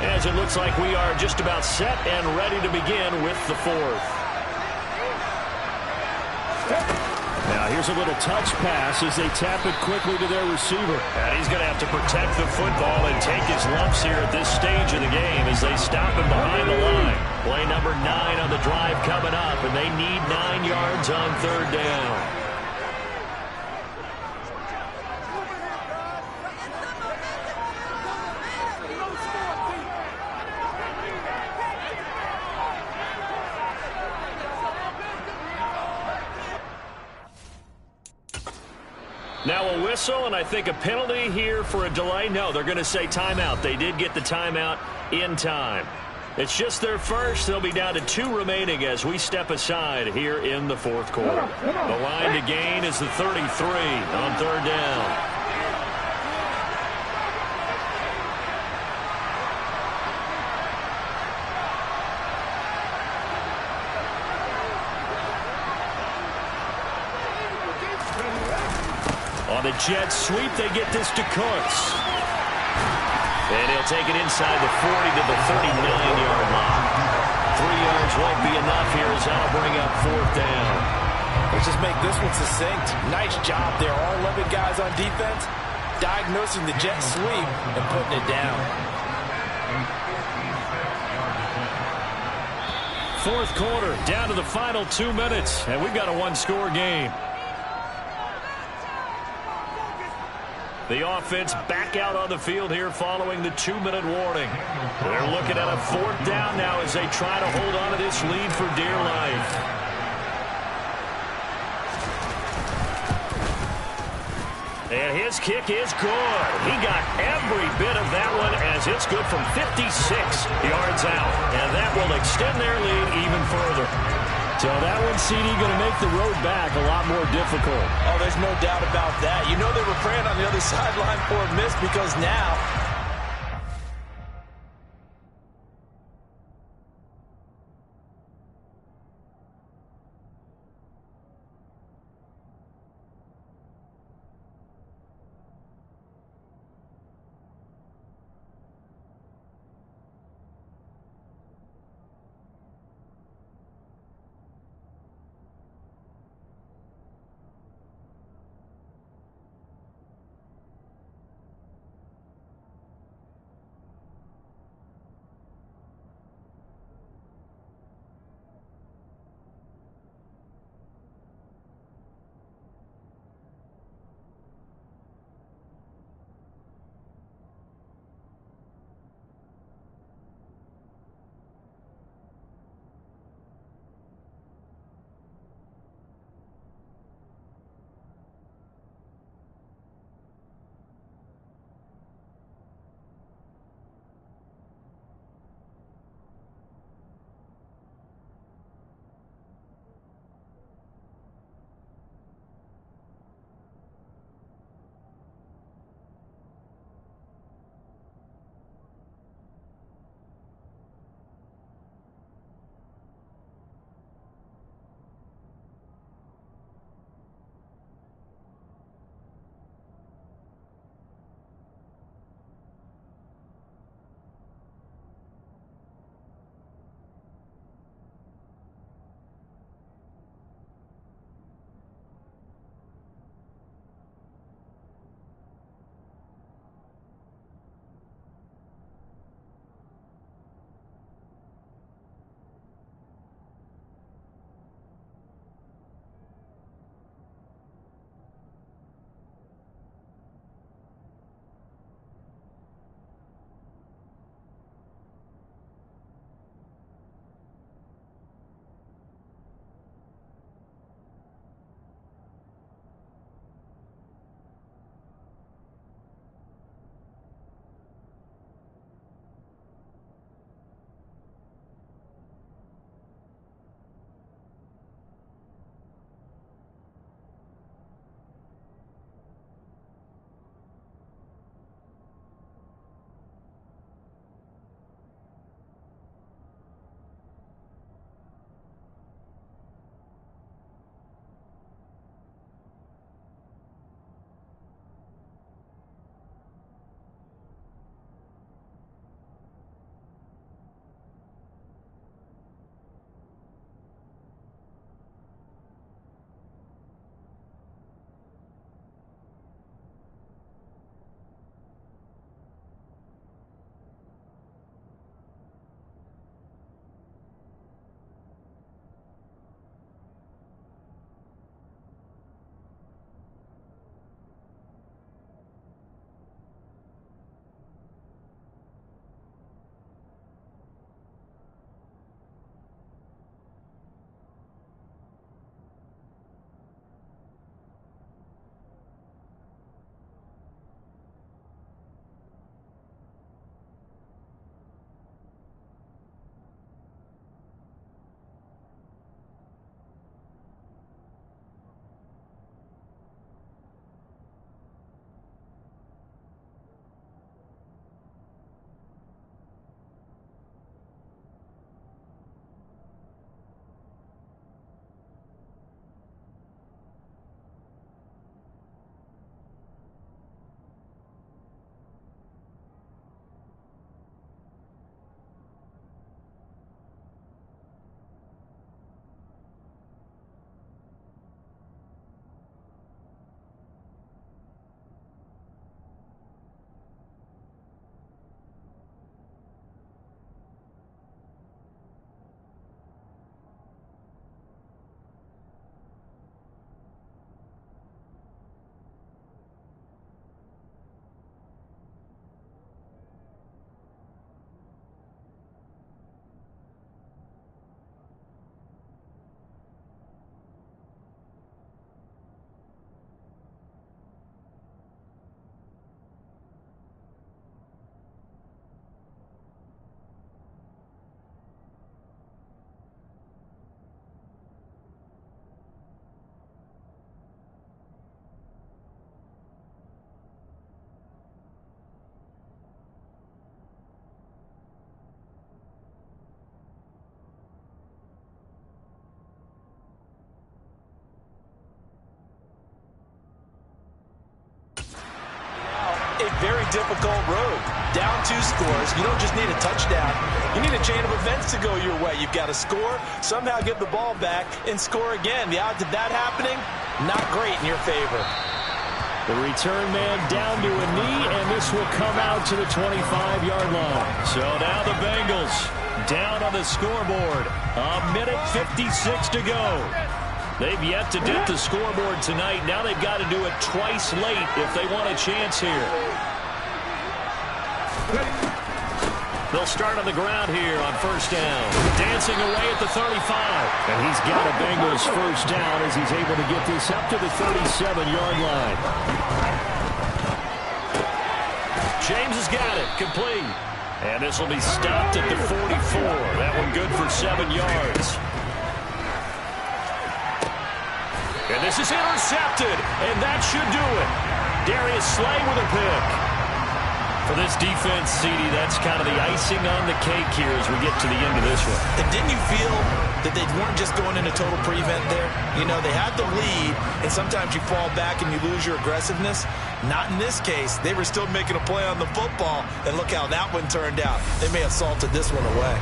As it looks like we are just about set and ready to begin with the 4th. Now here's a little touch pass as they tap it quickly to their receiver. And he's going to have to protect the football and take his lumps here at this stage of the game as they stop him behind the line. Play number 9 on the drive coming up, and they need 9 yards on 3rd down. Now a whistle, and I think a penalty here for a delay. No, they're going to say timeout. They did get the timeout in time. It's just their first. They'll be down to 2 remaining as we step aside here in the fourth quarter. The line to gain is the 33 on third down. On the jet sweep, they get this to Cooks. And he'll take it inside the 40 to the 39-yard line. 3 yards won't be enough here as that'll bring up fourth down. Let's just make this one succinct. Nice job there. All 11 guys on defense diagnosing the jet sweep and putting it down. Fourth quarter, down to the final 2 minutes, and we've got a one-score game. The offense back out on the field here following the 2-minute warning. They're looking at a fourth down now as they try to hold on to this lead for dear life. And his kick is good. He got every bit of that one as it's good from 56 yards out. And that will extend their lead even further. So that one, CD, going to make the road back a lot more difficult. Oh, there's no doubt about that. You know they were praying on the other sideline for a miss because now difficult road. Down 2 scores. You don't just need a touchdown. You need a chain of events to go your way. You've got to score, somehow get the ball back, and score again. The odds of that happening, not great in your favor. The return man down to a knee, and this will come out to the 25-yard line. So now the Bengals down on the scoreboard. A minute 56 to go. They've yet to dip the scoreboard tonight. Now they've got to do it twice late if they want a chance here. They'll start on the ground here on first down. Dancing away at the 35. And he's got a Bengals first down as he's able to get this up to the 37-yard line. James has got it. Complete. And this will be stopped at the 44. That one good for 7 yards. And this is intercepted, and that should do it. Darius Slay with a pick. For this defense, CD, that's kind of the icing on the cake here as we get to the end of this one. And didn't you feel that they weren't just going into total prevent there? You know, they had the lead, and sometimes you fall back and you lose your aggressiveness. Not in this case. They were still making a play on the football, and look how that one turned out. They may have salted this one away.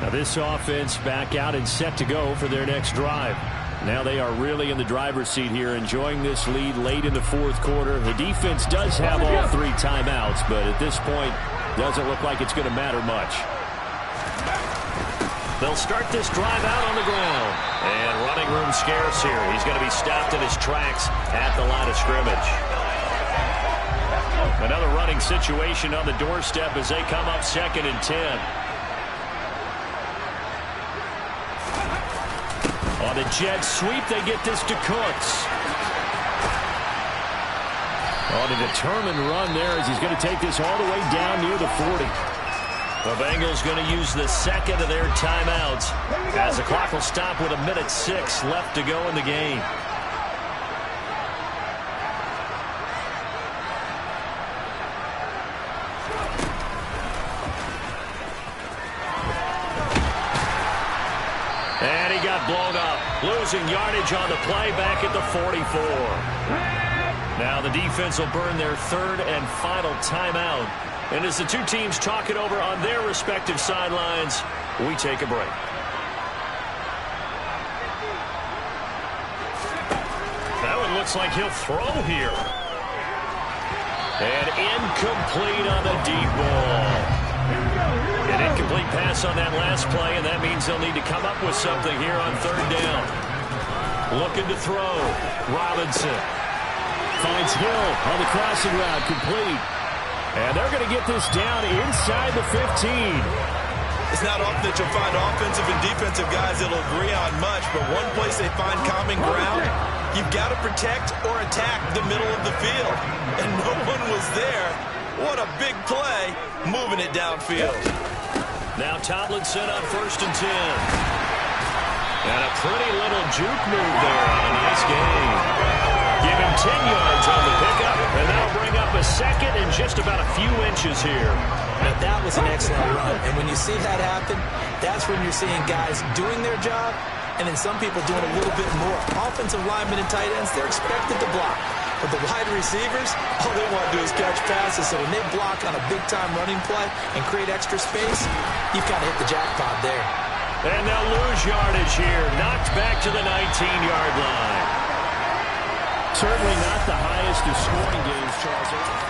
Now this offense back out and set to go for their next drive. Now they are really in the driver's seat here, enjoying this lead late in the fourth quarter. The defense does have all 3 timeouts, but at this point, doesn't look like it's going to matter much. They'll start this drive out on the ground. And running room scarce here. He's going to be stopped in his tracks at the line of scrimmage. Another running situation on the doorstep as they come up 2nd and 10. On the jet sweep, they get this to Cooks. On a determined run there as he's going to take this all the way down near the 40. The Bengals going to use the second of their timeouts as the clock will stop with 1:06 left to go in the game. And he got blown up, losing yardage on the play back at the 44. Now the defense will burn their 3rd and final timeout. And as the 2 teams talk it over on their respective sidelines, we take a break. That one looks like he'll throw here. And incomplete on the deep ball. An incomplete pass on that last play, and that means they'll need to come up with something here on 3rd down. Looking to throw. Robinson finds Hill on the crossing route, complete. And they're going to get this down inside the 15. It's not often that you'll find offensive and defensive guys that'll agree on much, but one place they find common ground, you've got to protect or attack the middle of the field. And no one was there. What a big play, moving it downfield. Now Tomlinson on 1st and 10. And a pretty little juke move there on a nice game. Give him 10 yards on the pickup, and that'll bring up a 2nd and just about a few inches here. Now that was an excellent run, and when you see that happen, that's when you're seeing guys doing their job, and then some people doing a little bit more. Offensive linemen and tight ends, they're expected to block. But the wide receivers, all they want to do is catch passes. So when they block on a big-time running play and create extra space, you've got to hit the jackpot there. And they'll lose yardage here. Knocked back to the 19-yard line. Certainly not the highest of scoring games, Charles.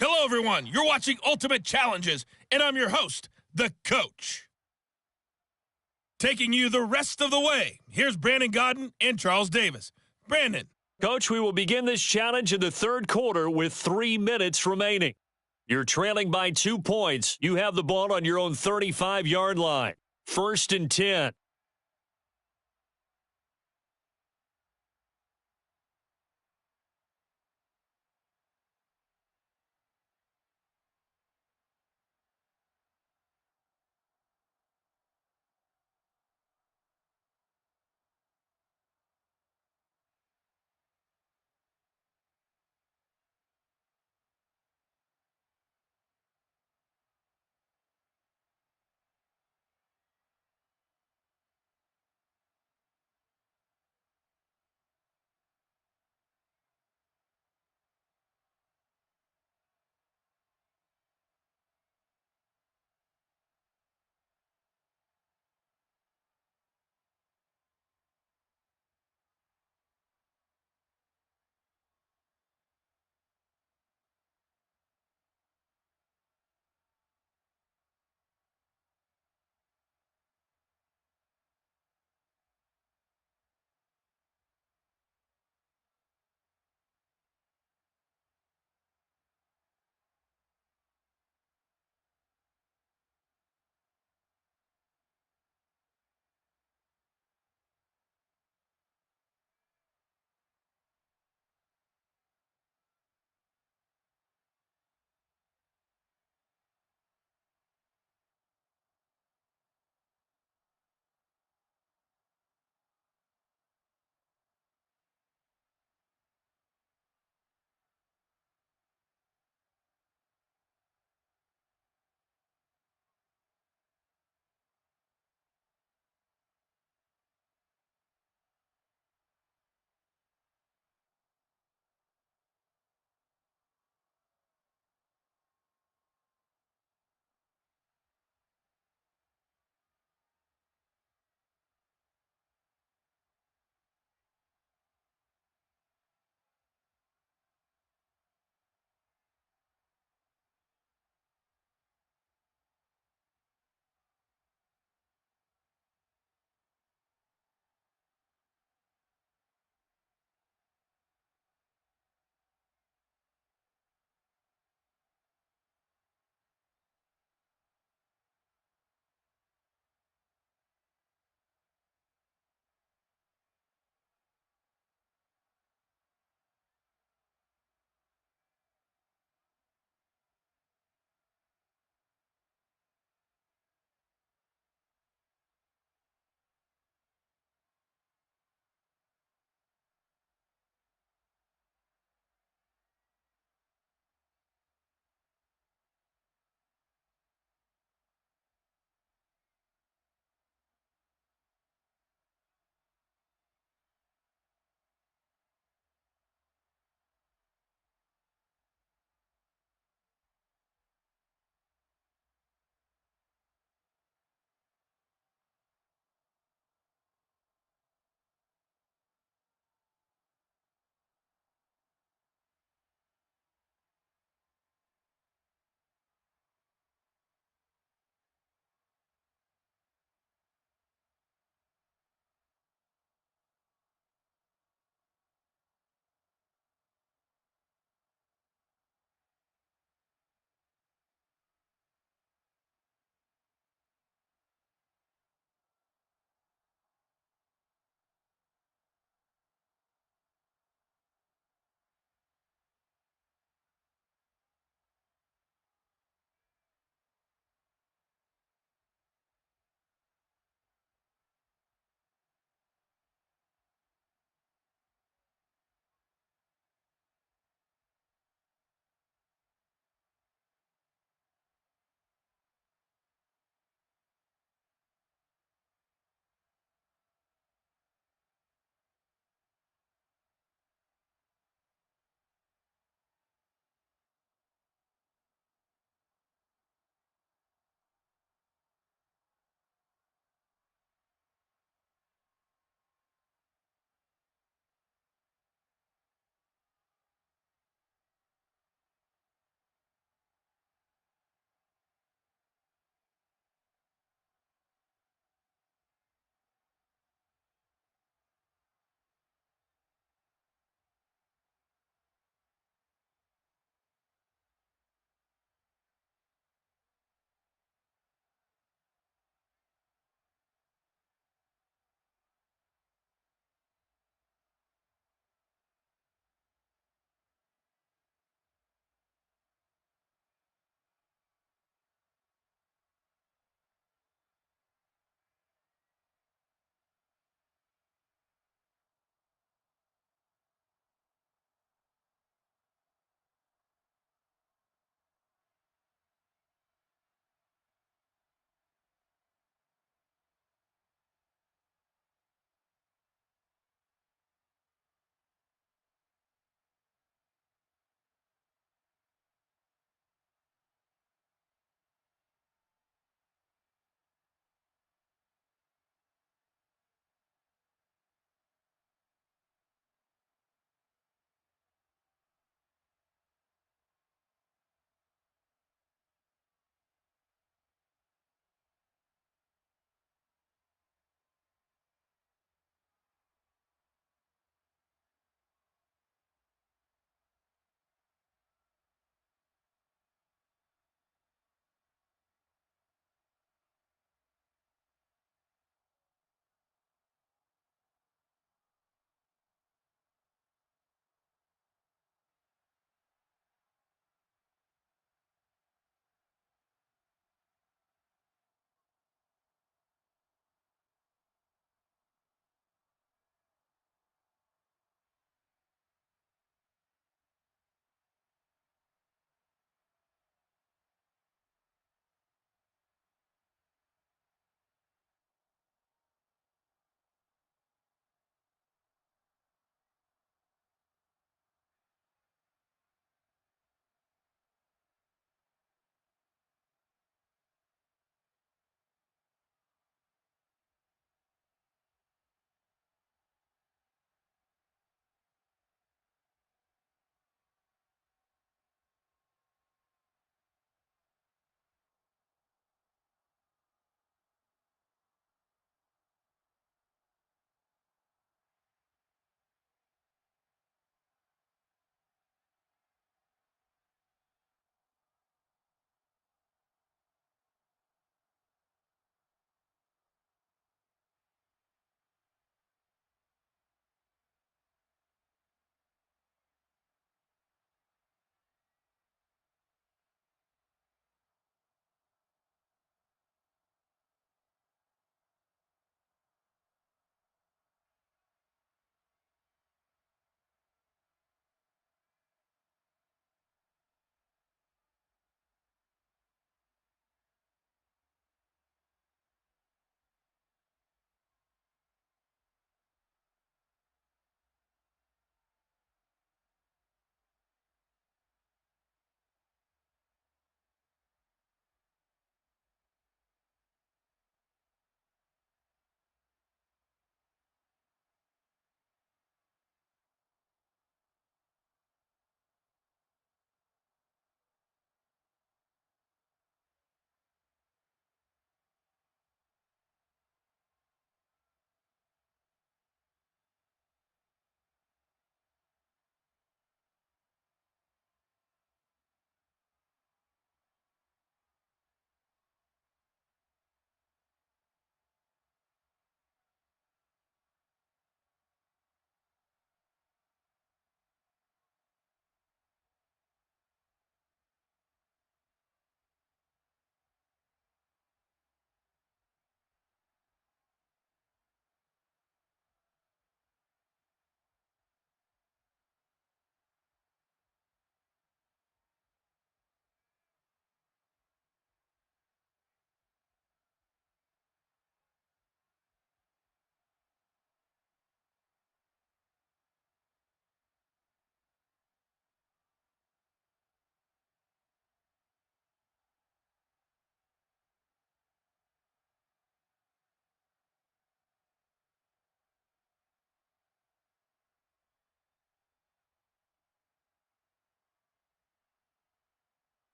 Hello, everyone. You're watching Ultimate Challenges, and I'm your host, the Coach. Taking you the rest of the way, here's Brandon Godden and Charles Davis. Brandon. Coach, we will begin this challenge in the third quarter with 3 minutes remaining. You're trailing by 2 points. You have the ball on your own 35-yard line. 1st and 10.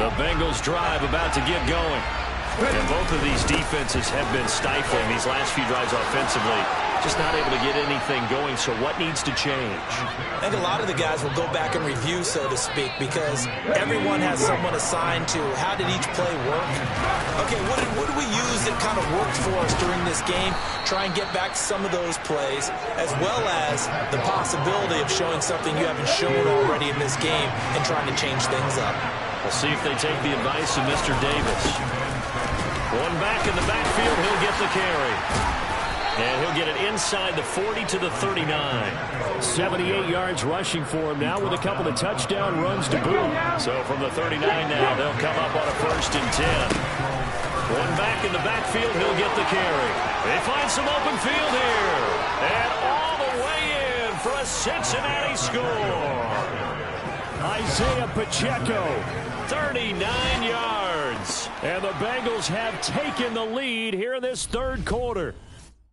The Bengals drive about to get going. And both of these defenses have been stifling these last few drives offensively. Just not able to get anything going, so what needs to change? I think a lot of the guys will go back and review, so to speak, because everyone has someone assigned to how did each play work. Okay, what did we use that kind of worked for us during this game? Try and get back to some of those plays, as well as the possibility of showing something you haven't shown already in this game and trying to change things up. We'll see if they take the advice of Mr. Davis. One back in the backfield, he'll get the carry. And he'll get it inside the 40 to the 39. 78 yards rushing for him now with a couple of touchdown runs to boot. So from the 39 now, they'll come up on a 1st and 10. One back in the backfield, he'll get the carry. They find some open field here. And all the way in for a Cincinnati score. Isaiah Pacheco. 39 yards. And the Bengals have taken the lead here in this 3rd quarter.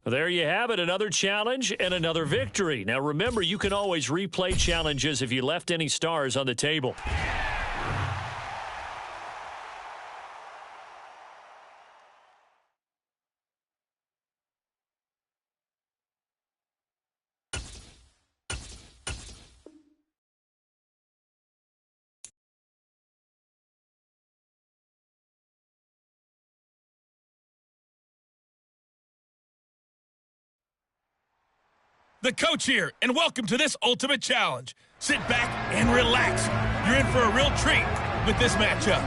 There you have it, another challenge and another victory. Now remember, you can always replay challenges if you left any stars on the table. The coach here, and welcome to this ultimate challenge. Sit back and relax. You're in for a real treat with this matchup.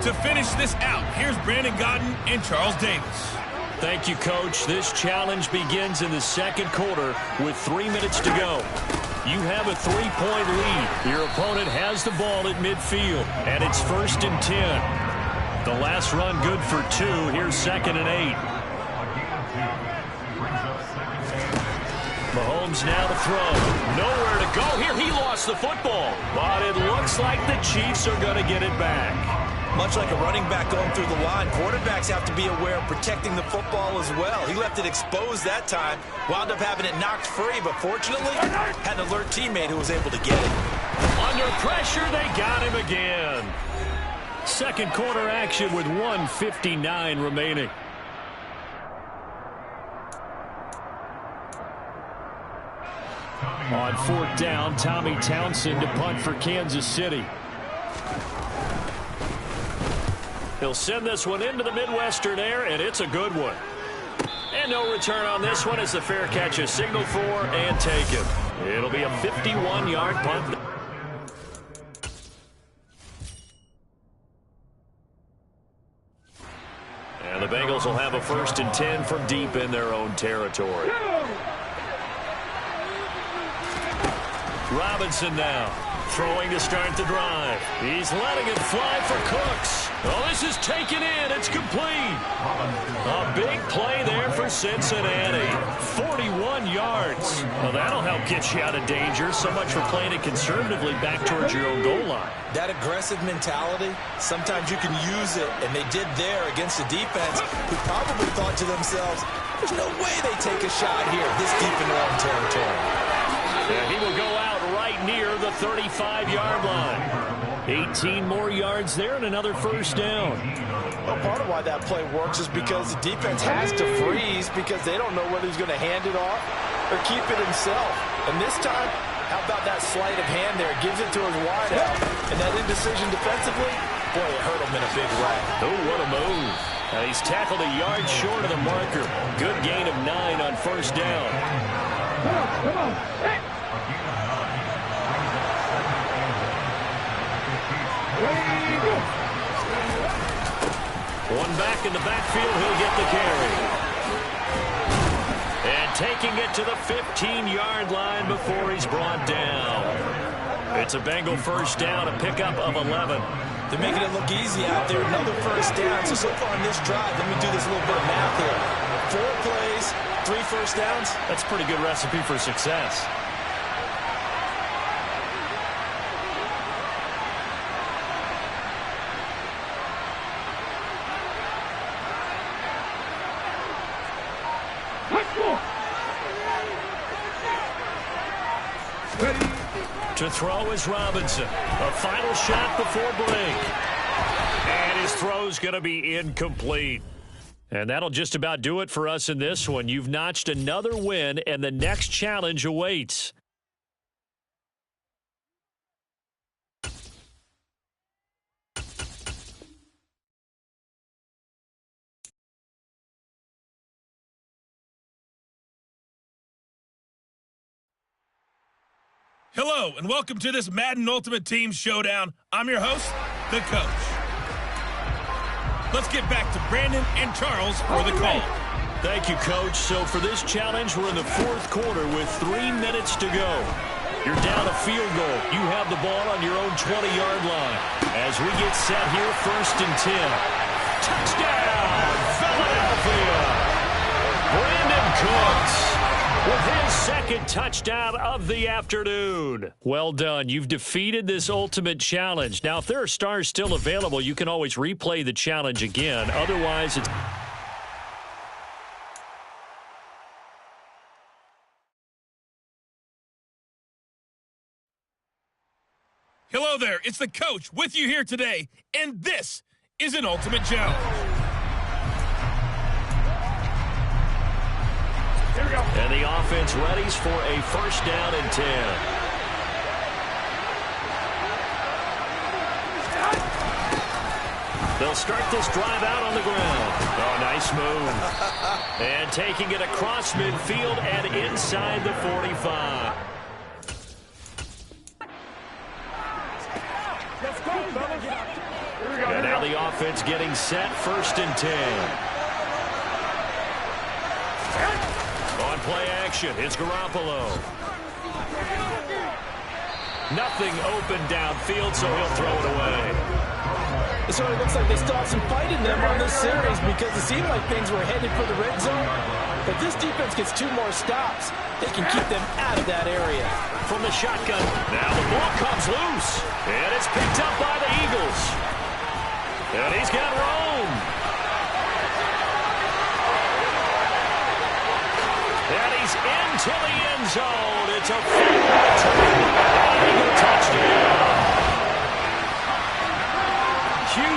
To finish this out, here's Brandon Godden and Charles Davis. Thank you, Coach. This challenge begins in the 2nd quarter with 3 minutes to go. You have a 3-point lead. Your opponent has the ball at midfield, and it's 1st and 10. The last run good for 2. Here's 2nd and 8. Mahomes now to throw. Nowhere to go here. He lost the football. But it looks like the Chiefs are going to get it back. Much like a running back going through the line, quarterbacks have to be aware of protecting the football as well. He left it exposed that time, wound up having it knocked free, but fortunately had an alert teammate who was able to get it. Under pressure, they got him again. 2nd quarter action with 1:59 remaining. On 4th down, Tommy Townsend to punt for Kansas City. He'll send this one into the Midwestern air, and it's a good one. And no return on this one as the fair catch is signaled for and taken. It'll be a 51-yard punt. And the Bengals will have a 1st and 10 from deep in their own territory. Robinson now, throwing to start the drive. He's letting it fly for Cooks. Oh, this is taken in. It's complete. A big play there for Cincinnati. 41 yards. Well, that'll help get you out of danger. So much for playing it conservatively back towards your own goal line. That aggressive mentality, sometimes you can use it, and they did there against a defense who probably thought to themselves, there's no way they take a shot here this deep in their own territory. And he will go out right near the 35-yard line. 18 more yards there and another 1st down. Well, part of why that play works is because the defense has to freeze because they don't know whether he's going to hand it off or keep it himself. And this time, how about that sleight of hand there? Gives it to his wideout. And that indecision defensively, boy, it hurt him in a big way. Oh, what a move. He's tackled a yard short of the marker. Good gain of 9 on 1st down. Come on. Hey. One back in the backfield, he'll get the carry. And taking it to the 15-yard line before he's brought down. It's a Bengal 1st down, a pickup of 11. They're making it look easy out there. Another 1st down. So far in this drive, let me do this little bit of math here. 4 plays, 3 1st downs. That's a pretty good recipe for success. Ready. To throw is Robinson. A final shot before break. And his throw's going to be incomplete. And that'll just about do it for us in this one. You've notched another win, and the next challenge awaits. Hello, and welcome to this Madden Ultimate Team Showdown. I'm your host, the Coach. Let's get back to Brandon and Charles for the call. Thank you, Coach. So for this challenge, we're in the fourth quarter with 3 minutes to go. You're down a field goal. You have the ball on your own 20-yard line. As we get set here, 1st and 10. Touchdown, Philadelphia! Brandon Cooks with his second touchdown of the afternoon. Well done. You've defeated this ultimate challenge. Now, if there are stars still available, you can always replay the challenge again. Otherwise, it's... Hello there, it's the Coach with you here today, and this is an Ultimate Challenge. And the offense readies for a 1st down and 10. They'll start this drive out on the ground. Oh, nice move. And taking it across midfield and inside the 45. And now the offense getting set, 1st and 10. On play action, it's Garoppolo. Nothing open downfield, so he'll throw it away. It sort of looks like they still have some fight in them on this series because it seemed like things were headed for the red zone. If this defense gets 2 more stops, they can keep them out of that area. From the shotgun, now the ball comes loose, and it's picked up by the Eagles. And he's got Rome. And he's into the end zone. It's a Eagle touchdown.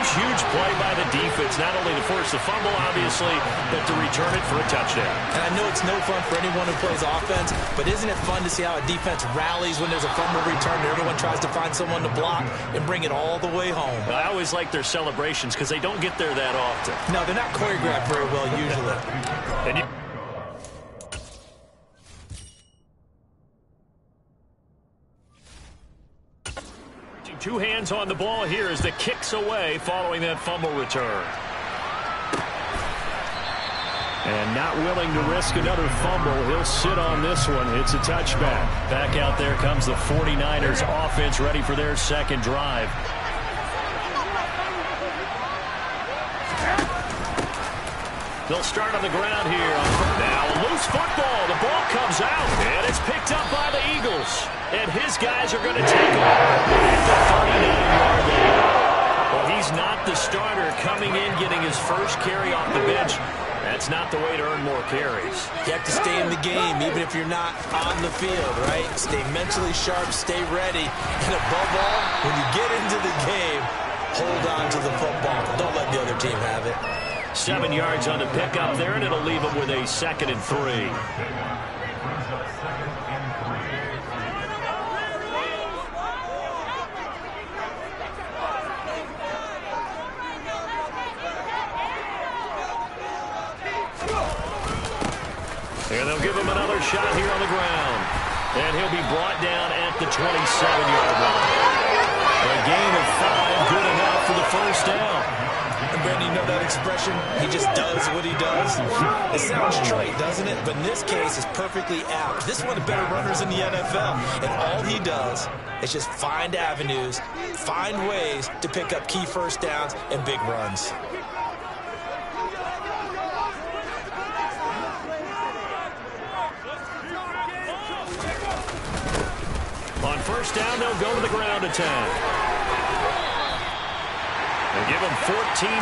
Huge play by the defense, not only to force the fumble, obviously, but to return it for a touchdown. And I know it's no fun for anyone who plays offense, but isn't it fun to see how a defense rallies when there's a fumble return and everyone tries to find someone to block and bring it all the way home? I always like their celebrations because they don't get there that often. No, they're not choreographed very well usually. And you 2 hands on the ball here as the kick's away following that fumble return. And not willing to risk another fumble, he'll sit on this one. It's a touchback. Back out there comes the 49ers offense ready for their second drive. They'll start on the ground here. Now a loose football. The ball comes out, and it's picked up by the Eagles. And his guys are going to take off at the 39-yard line. Well, he's not the starter coming in, getting his first carry off the bench. That's not the way to earn more carries. You have to stay in the game, even if you're not on the field, right? Stay mentally sharp, stay ready. And above all, when you get into the game, hold on to the football. Don't let the other team have it. 7 yards on the pickup there, and it'll leave them with a 2nd and 3. And they'll give him another shot here on the ground. And he'll be brought down at the 27-yard line. A gain of 5, good enough for the 1st down. And Brandon, you know that expression? He just does what he does. It sounds trite, doesn't it? But in this case, it's perfectly apt. This is one of the better runners in the NFL. And all he does is just find avenues, find ways to pick up key 1st downs and big runs. On 1st down, they'll go to the ground attack. They'll give him 14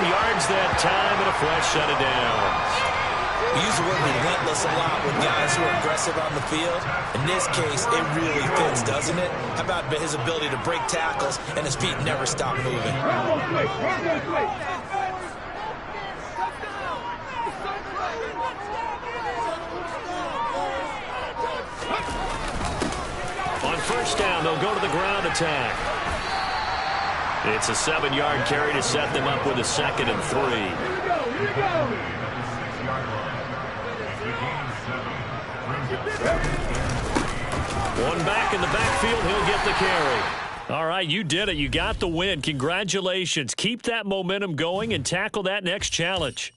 yards that time and a fresh set of downs. We use the word relentless a lot with guys who are aggressive on the field. In this case, it really fits, doesn't it? How about his ability to break tackles and his feet never stop moving? On first down, they'll go to the ground attack. It's a 7-yard carry to set them up with a 2nd and 3. Here we go. One back in the backfield, he'll get the carry. All right, you did it. You got the win. Congratulations. Keep that momentum going and tackle that next challenge.